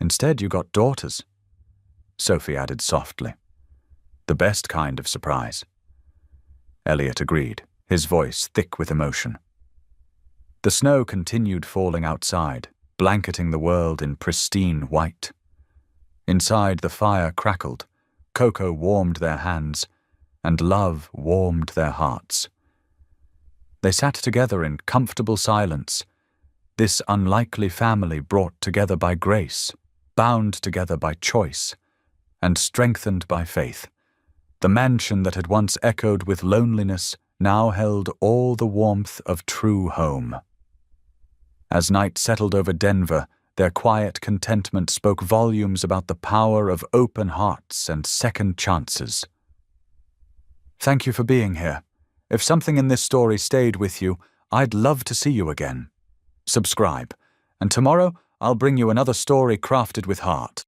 "Instead, you got daughters," Sophie added softly. "The best kind of surprise." Elliot agreed, his voice thick with emotion. The snow continued falling outside, blanketing the world in pristine white. Inside, the fire crackled, cocoa warmed their hands, and love warmed their hearts. They sat together in comfortable silence, this unlikely family brought together by grace, bound together by choice, and strengthened by faith. The mansion that had once echoed with loneliness now held all the warmth of true home. As night settled over Denver, their quiet contentment spoke volumes about the power of open hearts and second chances. "Thank you for being here. If something in this story stayed with you, I'd love to see you again. Subscribe, and tomorrow I'll bring you another story crafted with heart."